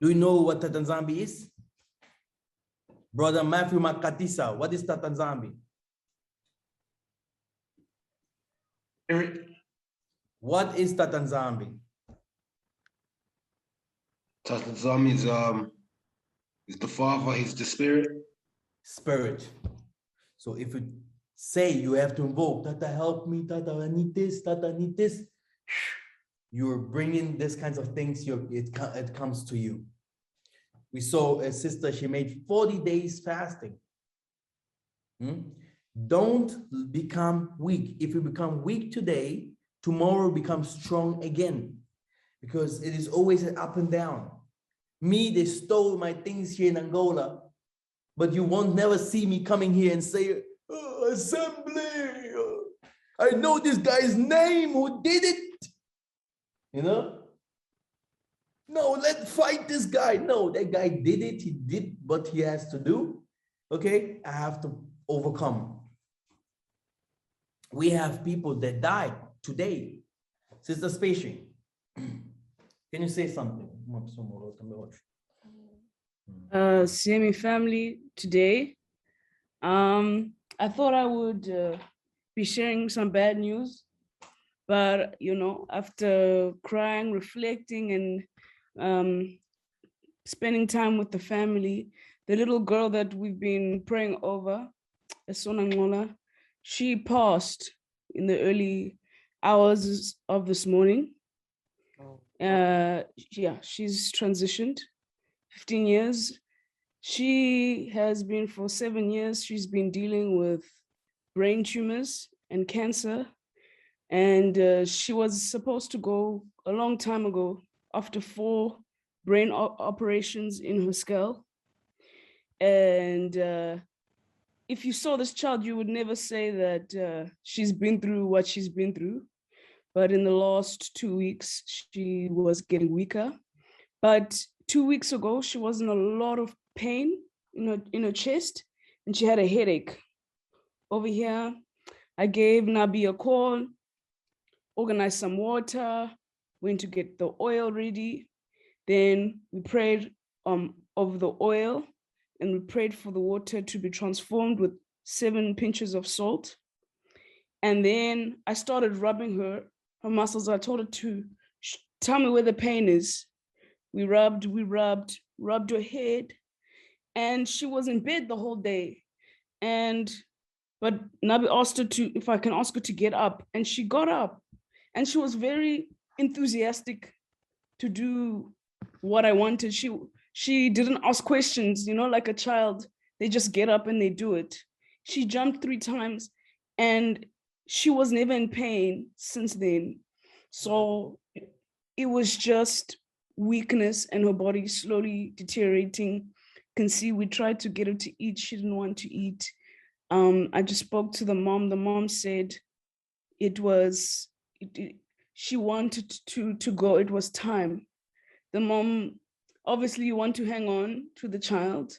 Do you know what Tata Nzambe is? Brother Matthew Makatisa, what is Tata Nzambe? What is Tata Nzambe? Tata Nzambe is the Father, he's the Spirit. Spirit. So if you say you have to invoke, Tata help me, Tata I need this, Tata I need this, you're bringing these kinds of things, it comes to you. We saw a sister, she made 40 days fasting. Don't become weak. If you become weak today, tomorrow become strong again, because it is always an up and down. Me, they stole my things here in Angola, but you won't never see me coming here and say, oh, assembly. I know this guy's name who did it. You know? No, let's fight this guy. No, that guy did it. He did what he has to do. Okay, I have to overcome. We have people that died today. Sister Spacey, can you say something? Semi family today. I thought I would be sharing some bad news, but you know, after crying, reflecting, and spending time with the family, the little girl that we've been praying over, Sonangola, she passed in the early hours of this morning. Yeah, she's transitioned 15 years. She has been for 7 years, she's been dealing with brain tumors and cancer. And she was supposed to go a long time ago after 4 brain operations in her skull. And if you saw this child, you would never say that she's been through what she's been through. But in the last 2 weeks, she was getting weaker. But 2 weeks ago, she was in a lot of pain in her chest, and she had a headache. Over here, I gave Nabi a call, organized some water, went to get the oil ready. Then we prayed over the oil, and we prayed for the water to be transformed with 7 pinches of salt. And then I started rubbing her muscles. I told her to tell me where the pain is. We rubbed her head, and she was in bed the whole day. But Nabi asked her if I can ask her to get up, and she got up, and she was very enthusiastic to do what I wanted. She didn't ask questions, like a child. They just get up and they do it. She jumped 3 times, and she was never in pain since then. So it was just weakness and her body slowly deteriorating. Can see we tried to get her to eat. She didn't want to eat. I just spoke to the mom. The mom said she wanted to go. It was time. The mom, obviously you want to hang on to the child,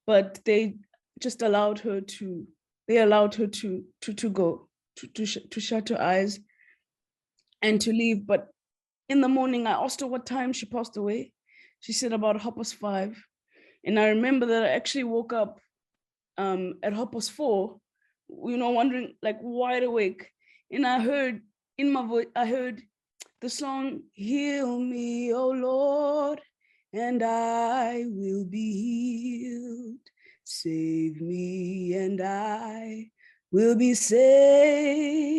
but they just allowed her to go, to shut her eyes and to leave. But in the morning, I asked her what time she passed away. She said about 5:30. And I remember that I actually woke up at 4:30, wondering, like, wide awake. And I heard in my voice, I heard the song, "Heal me, oh Lord, and I will be healed. Save me, and I will be saved."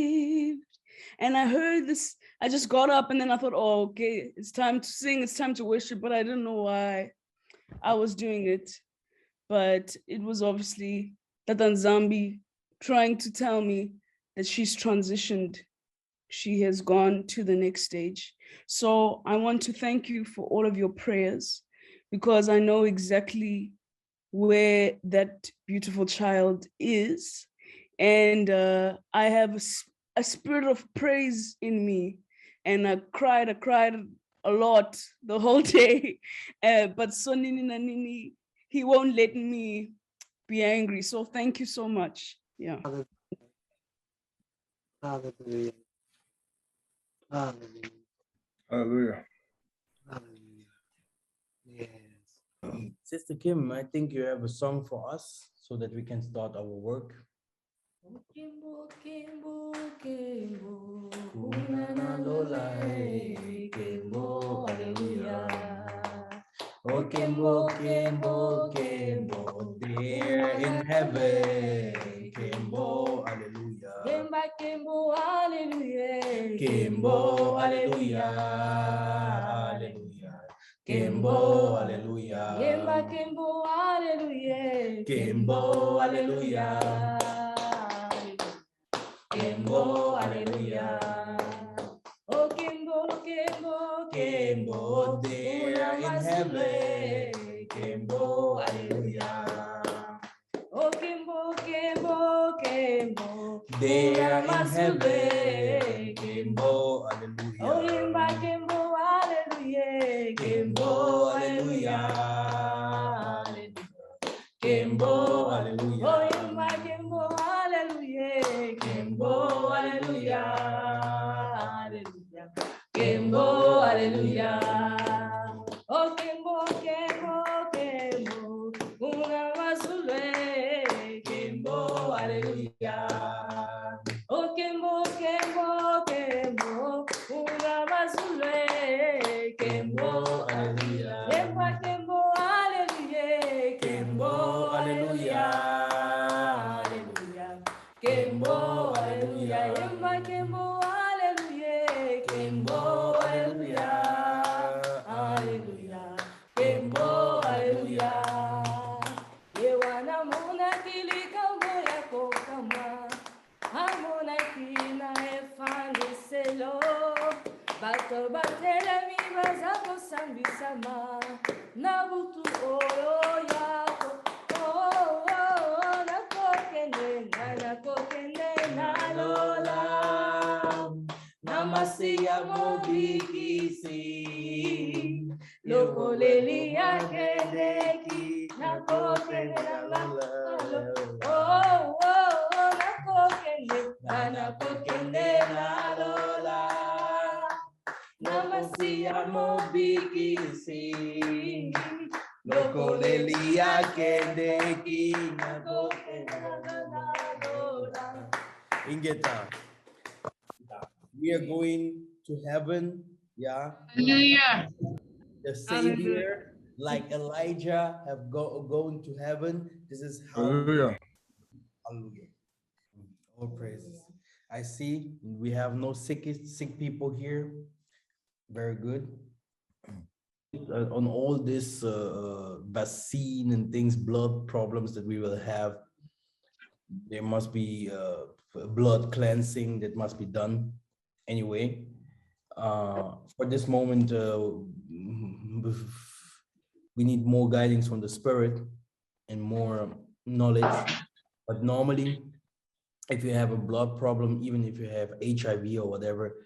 And I heard this, I just got up, and then I thought, oh, okay, it's time to sing, it's time to worship, but I didn't know why I was doing it. But it was obviously Yah Nzambe trying to tell me that she's transitioned. She has gone to the next stage. So I want to thank you for all of your prayers, because I know exactly where that beautiful child is. And I have a spirit of praise in me. And I cried a lot the whole day. But Sonini Nanini, he won't let me be angry. So thank you so much. Yeah. Hallelujah. Hallelujah. Hallelujah. Hallelujah. Yes. Sister Kim, I think you have a song for us so that we can start our work. Kimbo, Kimbo, Kimbo, Kimbo, hallelujah. Oh, Kimbo, Kimbo, Kimbo, there in heaven. Kimbo, hallelujah. Kimba, Kimbo, hallelujah. Kimbo, hallelujah. Hallelujah. Kimbo, hallelujah. Kimba, Kimbo, hallelujah. Kimbo, hallelujah. Kimbo, hallelujah. Oh, Kimbo, Kimbo, Kimbo, there in heaven. Kimbo, hallelujah. Oh, Kimbo, Kimbo, Kembo. There in heaven, Kembo, hallelujah. Oh, Imba Kembo, hallelujah. Kembo, hallelujah. Kembo, hallelujah. Oh, Imba Kembo, hallelujah. Kembo, hallelujah. Hallelujah. Kembo, hallelujah. Oh, Kembo, Kembo, Kembo. Una mazule. Kembo, hallelujah. Oh, Kembo, Kembo, Kembo. Una mazule. Kembo, hallelujah. Kembo, Kembo, hallelujah. Kembo, hallelujah. Hallelujah. Kembo, hallelujah. Kembo, Kembo, hallelujah. Kembo, hallelujah. Hallelujah. Kembo, hallelujah. Yewana mona kili kambo ya kokama. Amona kina efani selo. Bato batele mi bazako sambisama. Nabutu oyo yako. Oh, oh, nakokende na lola. Namasiya mobikisi. Lokoleli akeleki. Nakokende na lola. Oh, oh, nakokende na lola. Namasiya mobikisi. Lokolelia kendeki, nakokende na lola. Ingeta. We are going to heaven, yeah. Hallelujah. The Savior, like Elijah, have going to heaven. This is how. Hallelujah. Hallelujah. All praises. I see we have no sick people here. Very good. On all this vaccine and things, blood problems that we will have, there must be blood cleansing that must be done anyway. For this moment, we need more guidance from the Spirit and more knowledge. But normally, if you have a blood problem, even if you have HIV or whatever,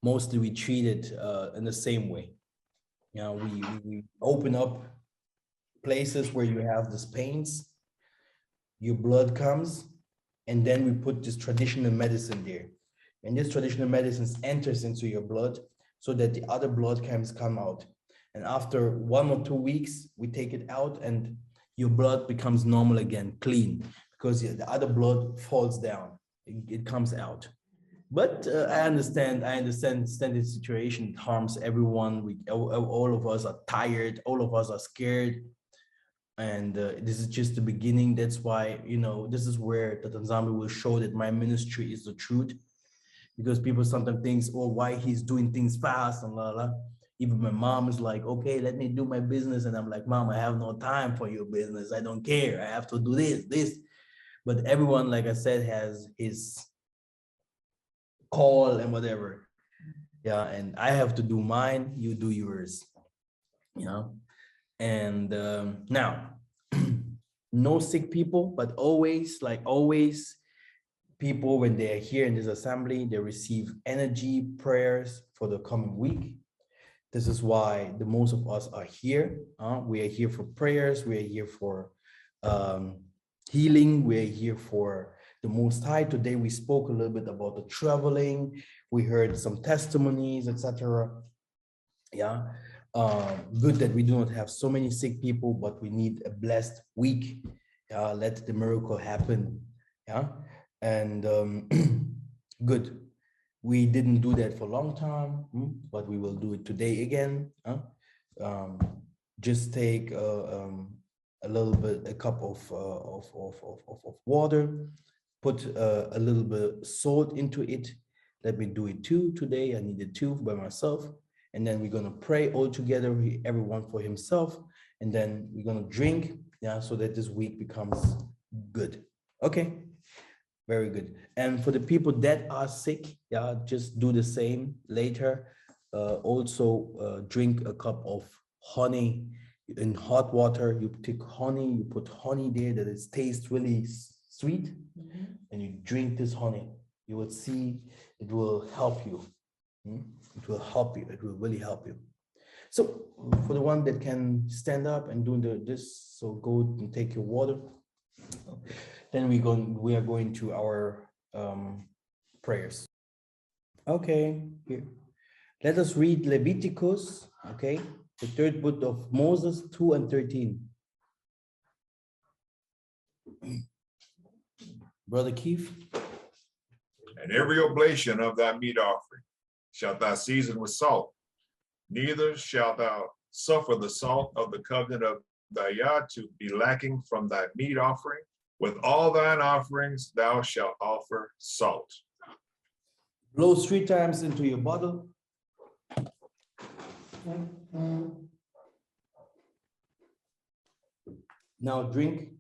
mostly we treat it in the same way. You know, we open up places where you have these pains, your blood comes, and then we put this traditional medicine there. And this traditional medicine enters into your blood so that the other blood can come out. And after 1 or 2 weeks, we take it out and your blood becomes normal again, clean, because the other blood falls down, it comes out. But I understand the situation. It harms everyone. All of us are tired. All of us are scared. And this is just the beginning. That's why, you know, this is where the Nzambe will show that my ministry is the truth. Because people sometimes think, oh, why he's doing things fast and la la. Even my mom is like, okay, let me do my business. And I'm like, Mom, I have no time for your business. I don't care. I have to do this. But everyone, like I said, has his call and whatever. Yeah, and I have to do mine, you do yours, you know. And now, no sick people, but always, people, when they are here in this assembly, they receive energy, prayers for the coming week. This is why the most of us are here. We are here for prayers. We are here for healing. We are here for the Most High. Today we spoke a little bit about the traveling. We heard some testimonies, etc. Yeah, good that we do not have so many sick people, but we need a blessed week. Let the miracle happen. Yeah, and good. We didn't do that for a long time, but we will do it today again. Just take a cup of water, put a little bit salt into it. Let me do it too today. I needed 2 by myself. And then we're going to pray all together, everyone for himself. And then we're going to drink, yeah, so that this week becomes good. Okay, very good. And for the people that are sick, yeah, just do the same later. Also drink a cup of honey in hot water. You take honey, you put honey there that it tastes really sweet, and you drink this honey, you will see it will help you. It will help you. It will really help you. So for the one that can stand up and do this, so go and take your water. Then we are going to our prayers. Okay, here. Let us read Leviticus, okay, the third book of Moses, 2 and 13. Brother Keith. And every oblation of thy meat offering shalt thou season with salt, neither shalt thou suffer the salt of the covenant of thy Yah to be lacking from thy meat offering. With all thine offerings thou shalt offer salt. Blow 3 times into your bottle. Now drink.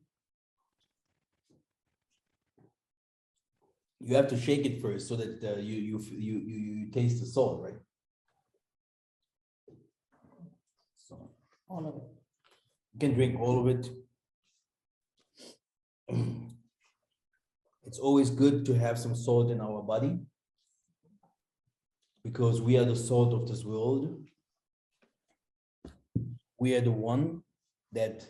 You have to shake it first so that you taste the salt, right? So all of it. You can drink all of it. It's always good to have some salt in our body because we are the salt of this world. We are the one that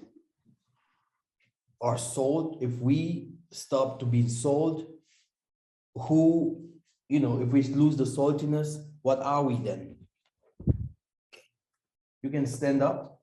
are salt. If we stop to be salt, if we lose the saltiness, what are we then? You can stand up.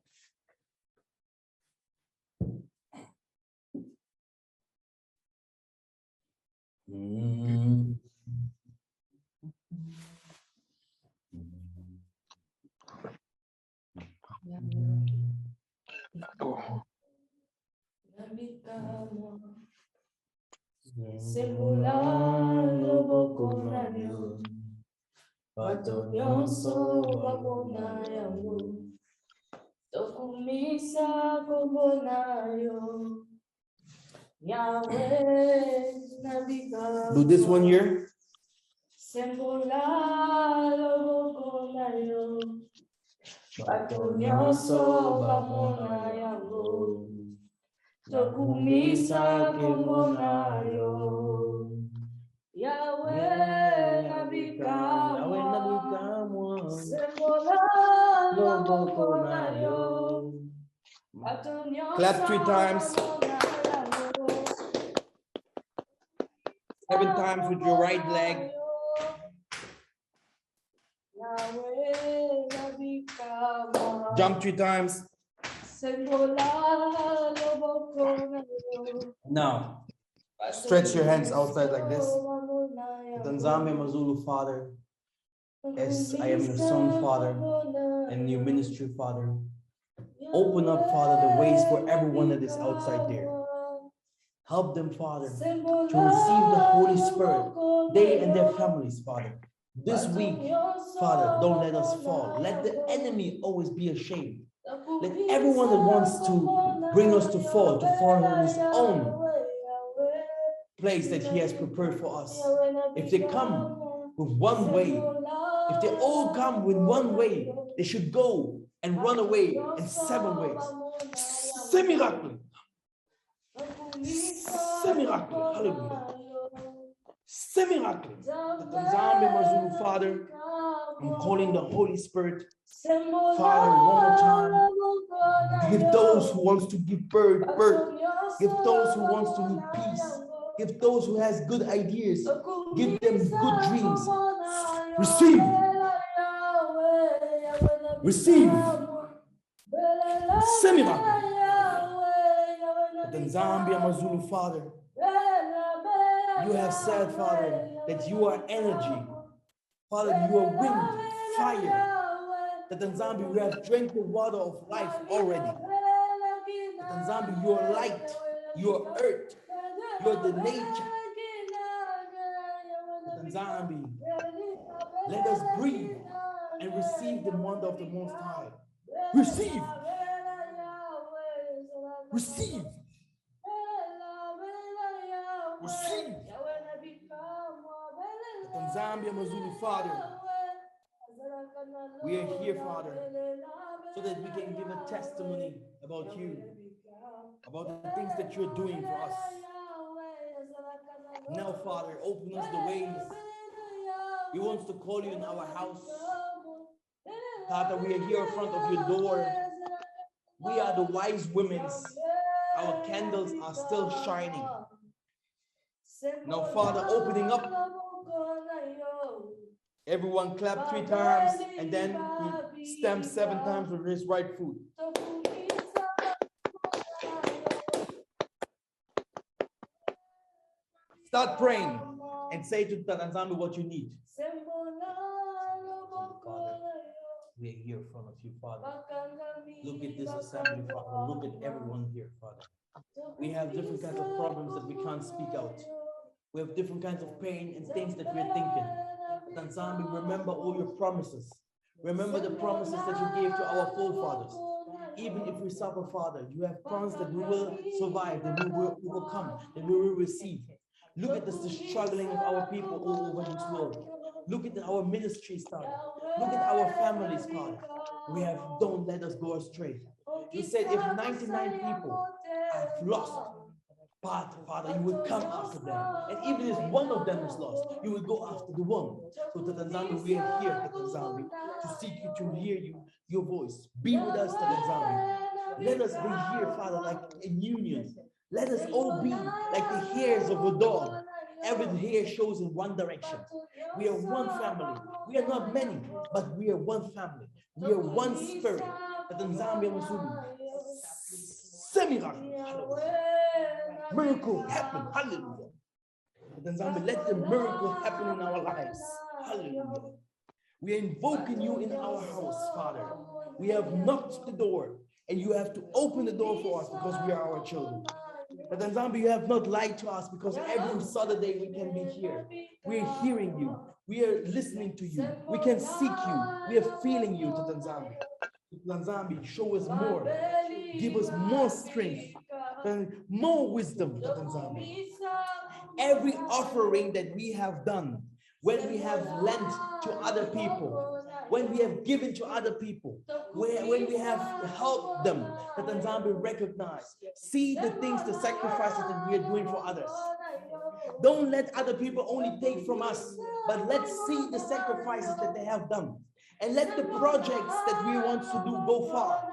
Do this one here. Clap 3 times. 7 times with your right leg. Jump 3 times. Now, stretch your hands outside like this. Yah Nzambe Maker, Father, as I am your son, Father, and your ministry, Father. Open up, Father, the ways for everyone that is outside there. Help them, Father, to receive the Holy Spirit, they and their families, Father. This week, Father, don't let us fall. Let the enemy always be ashamed. Let everyone that wants to bring us to fall in his own place that he has prepared for us. If they come with one way, if they all come with one way, they should go and run away in 7 ways. C'est miracle. C'est miracle. Hallelujah. C'est miracle. Yah Nzambe Maker, Father, I'm calling the Holy Spirit. Father, one more time. Give those who wants to give birth. Give those who wants to need peace. Give those who has good ideas. Give them good dreams. Receive. Receive. C'est miracle. Yah Nzambe Maker, Father, you have said, Father, that you are energy. Father, you are wind, fire. That Yah Nzambe, you have drank the water of life already. Yah Nzambe, you are light, you are earth, you are the nature. Yah Nzambe, let us breathe and receive the wonder of the Most High. Receive. Receive. Receive. Yah Nzambe Maker, Father, we are here, Father, so that we can give a testimony about you, about the things that you're doing for us. Father, open us the ways. We want to call you in our house. Father, we are here in front of your door. We are the wise women. Our candles are still shining. Now, Father, opening up. Everyone clap 3 times, and then he stamps 7 times with his right foot. Start praying and say to Yah Nzambe what you need. Father, we are here in front of you, Father. Look at this assembly, Father. Look at everyone here, Father. We have different kinds of problems that we can't speak out. We have different kinds of pain and things that we're thinking. Yah Nzambe, remember all your promises. Remember the promises that you gave to our forefathers. Even if we suffer, Father, you have promised that we will survive, that we will come, that we will receive. Look at the struggling of our people all over this world. Look at our ministries, Father. Look at our families, Father. Don't let us go astray. You said if 99 people have lost, but Father, you will come after them. And even if one of them is lost, you will go after the one. So Yah Nzambe, we are here, Yah Nzambe, to seek you, to hear you, your voice. Be with us, Yah Nzambe. Let us be here, Father, like in union. Let us all be like the hairs of a dog. Every hair shows in one direction. We are one family. We are not many, but we are one family. We are one spirit. Yah Nzambe Maker. Miracle happen. Hallelujah. Yah Nzambe, let the miracle happen in our lives. Hallelujah. We are invoking you in our house, Father. We have knocked the door, and you have to open the door for us because we are our children. But Yah Nzambe, you have not lied to us because every Saturday we can be here. We are hearing you. We are listening to you. We can seek you. We are feeling you, Yah Nzambe. Yah Nzambe, show us more. Give us more strength, more wisdom, Yah Nzambe. Every offering that we have done, when we have lent to other people, when we have given to other people, when we have helped them, Yah Nzambe recognize, see the things, the sacrifices that we are doing for others. Don't let other people only take from us, but let's see the sacrifices that they have done. And let the projects that we want to do go far.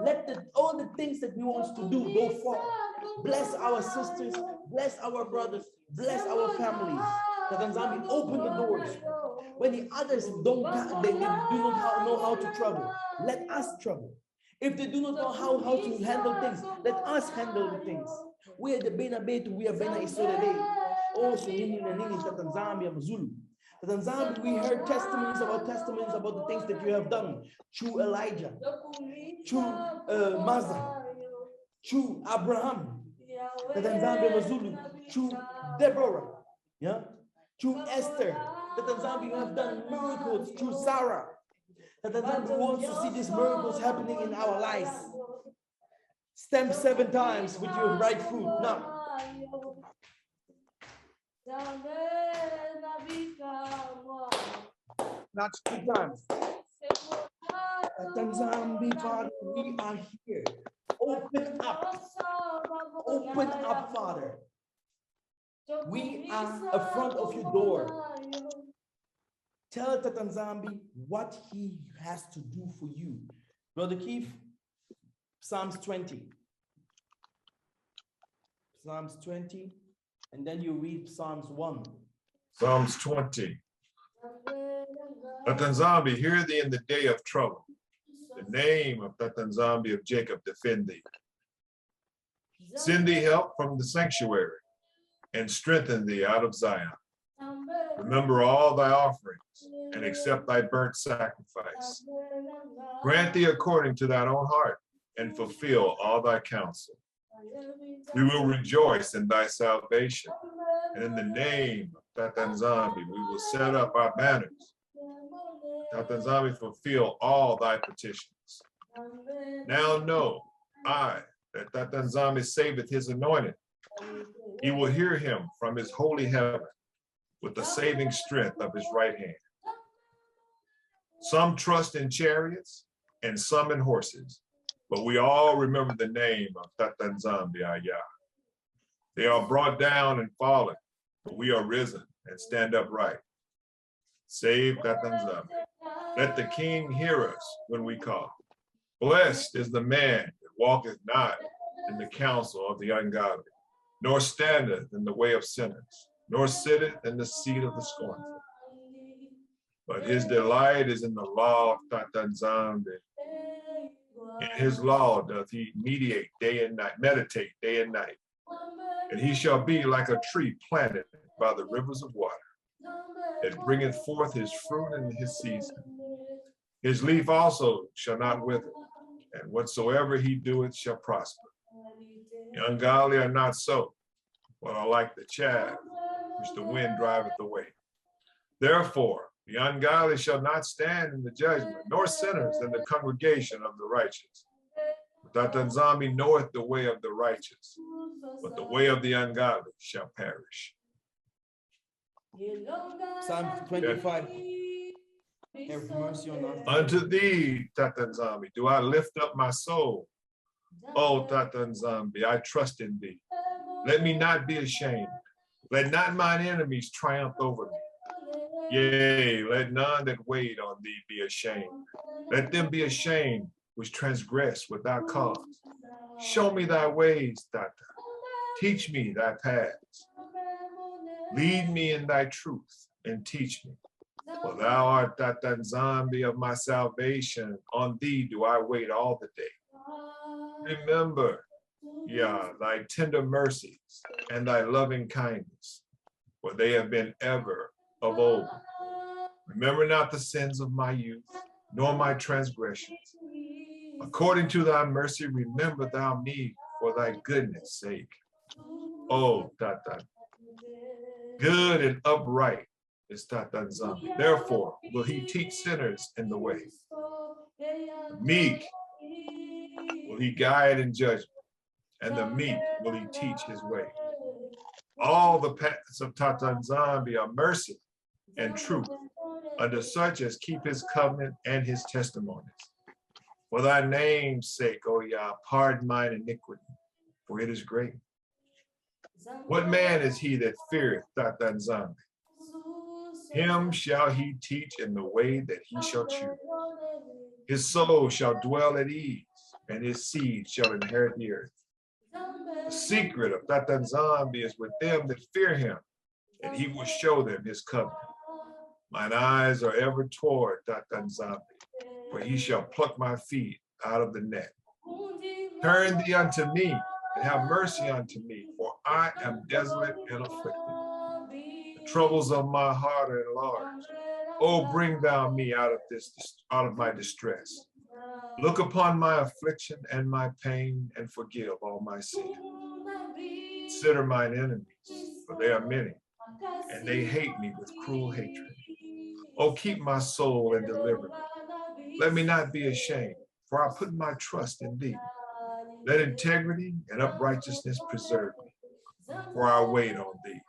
Let all the things that we want to do go far. Bless our sisters, bless our brothers, bless our families. Yah Nzambe, open the doors. When the others they do not know how to travel, let us travel. If they do not know how to handle things, let us handle the things. We are the Bena Betu, we are Bena Isolede. Oh, Sunini Nanini, Yah Nzambe Mazulu. Yah Nzambe, we heard testimonies about the things that you have done through Elijah, through Mazda, through Abraham, Yah Nzambe Mazulu, through Deborah, yeah, through Esther. Yah Nzambe, you have done miracles through Sarah. Yah Nzambe, we want to see these miracles happening in our lives. Stamp 7 times with your right foot now. Not 2 times. Yah Nzambe, Father, we are here. Open up, Father. We are in front of your door. Tell Yah Nzambe what he has to do for you. Brother Keith, Psalms 20. Psalms 20, and then you read Psalms 1. Psalms 20. Yah Nzambe, hear thee in the day of trouble. The name of Yah Nzambe of Jacob defend thee. Send thee help from the sanctuary and strengthen thee out of Zion. Remember all thy offerings and accept thy burnt sacrifice. Grant thee according to thine own heart and fulfill all thy counsel. We will rejoice in thy salvation. And in the name of Yah Nzambe, we will set up our banners. Yah Nzambe, fulfill all thy petitions. Now know I that Yah Nzambe saveth his anointed. He will hear him from his holy heaven with the saving strength of his right hand. Some trust in chariots and some in horses, but we all remember the name of Yah Nzambe, our Yah. They are brought down and fallen, We are risen and stand upright. Save Yah Nzambe. Let the king hear us when we call. Blessed is the man that walketh not in the counsel of the ungodly, nor standeth in the way of sinners, nor sitteth in the seat of the scornful. But his delight is in the law of Yah Nzambe. In his law doth he meditate day and night, meditate day and night. And he shall be like a tree planted by the rivers of water, that bringeth forth his fruit in his season. His leaf also shall not wither, and whatsoever he doeth shall prosper. The ungodly are not so, but are like the chaff which the wind driveth away. Therefore, the ungodly shall not stand in the judgment, nor sinners in the congregation of the righteous. But Yah Nzambe knoweth the way of the righteous, but the way of the ungodly shall perish. Psalm 25. Have mercy on us. Unto thee, Yah Nzambe, do I lift up my soul. O Yah Nzambe, I trust in thee. Let me not be ashamed. Let not mine enemies triumph over me. Yea, let none that wait on thee be ashamed. Let them be ashamed which transgress without cause. Show me thy ways, Yah. Teach me thy paths. Lead me in thy truth and teach me. For thou art Yah Nzambe of my salvation. On thee do I wait all the day. Remember, Yah, thy tender mercies and thy loving kindness, for they have been ever of old. Remember not the sins of my youth, nor my transgressions. According to thy mercy, remember thou me for thy goodness' sake. Oh, Yah, good and upright is Yah Nzambe. Therefore will he teach sinners in the way. Meek will he guide in judgment, and the meek will he teach his way. All the paths of Yah Nzambe are mercy and truth unto such as keep his covenant and his testimonies. For thy name's sake, O Yah, pardon mine iniquity, for it is great. What man is he that feareth Yah Nzambe? Him shall he teach in the way that he shall choose. His soul shall dwell at ease, and his seed shall inherit the earth. The secret of Yah Nzambe is with them that fear him, and he will show them his covenant. Mine eyes are ever toward Yah Nzambe, for he shall pluck my feet out of the net. Turn thee unto me, and have mercy unto me, for I am desolate and afflicted. The troubles of my heart are enlarged. Oh, bring thou me out of my distress. Look upon my affliction and my pain, and forgive all my sin. Consider mine enemies, for they are many, and they hate me with cruel hatred. Oh, keep my soul and deliver me. Let me not be ashamed, for I put my trust in thee. Let integrity and uprightness preserve me, for I wait on thee.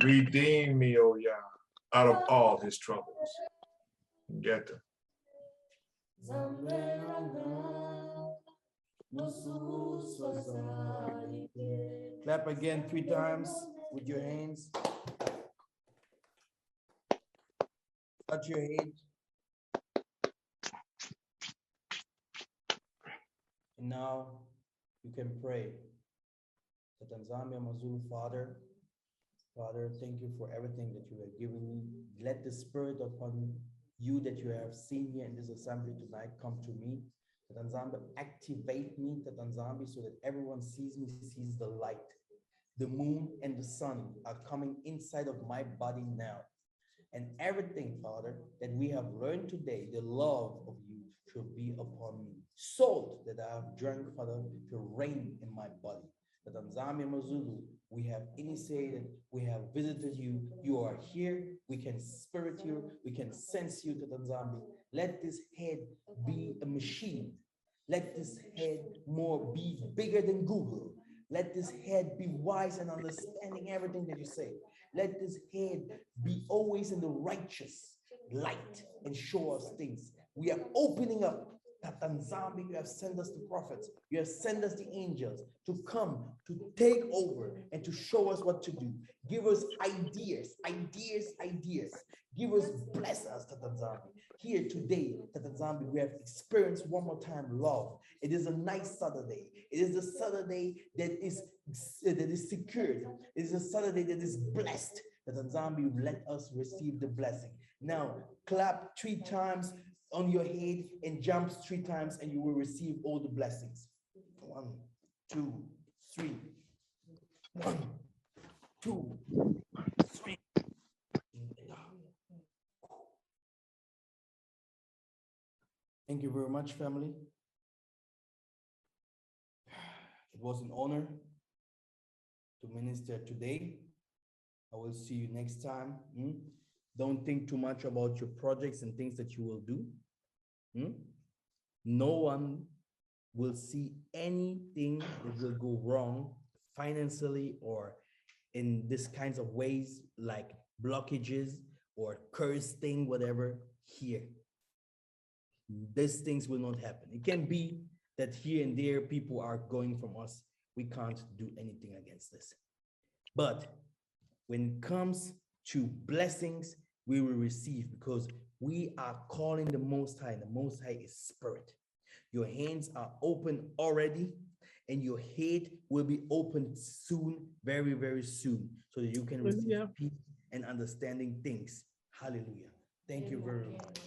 Redeem me, O Yah, out of all his troubles. Get Clap again 3 times with your hands. Touch your head. And now you can pray. Yah Nzambe Mazulu, Father, thank you for everything that you have given me. Let the spirit upon you that you have seen here in this assembly tonight come to me. Yah Nzambe, activate me, Yah Nzambe, so that everyone sees me, sees the light. The moon and the sun are coming inside of my body now. And everything, Father, that we have learned today, the love of you should be upon me. Salt that I have drunk, Father, to reign in my body. Yah Nzambe Mazulu, we have initiated, we have visited you. You are here. We can spirit you. We can sense you, Yah Nzambe. Let this head be a machine. Let this head be bigger than Google. Let this head be wise and understanding everything that you say. Let this head be always in the righteous light and show us things. We are opening up Tata Nzambe, you have sent us the prophets, you have sent us the angels to come, to take over and to show us what to do. Give us ideas. Give us, bless us, Tata Nzambe. Here today, Tata Nzambe, we have experienced one more time love. It is a nice Saturday. It is a Saturday that is secured. It is a Saturday that is blessed. Tata Nzambe, let us receive the blessing. Now, clap 3 times on your head and jump 3 times, and you will receive all the blessings. 1, 2, 3. 1, 2, 3. Thank you very much, family. It was an honor to minister today. I will see you next time. Don't think too much about your projects and things that you will do. No one will see anything that will go wrong financially or in this kinds of ways, like blockages or curse thing, whatever, here. These things will not happen. It can be that here and there people are going from us. We can't do anything against this. But when it comes to blessings, we will receive, because we are calling the Most High. The Most High is spirit. Your hands are open already, and your head will be opened soon, very, very soon, so that you can receive peace and understanding things. Hallelujah. Thank you very much.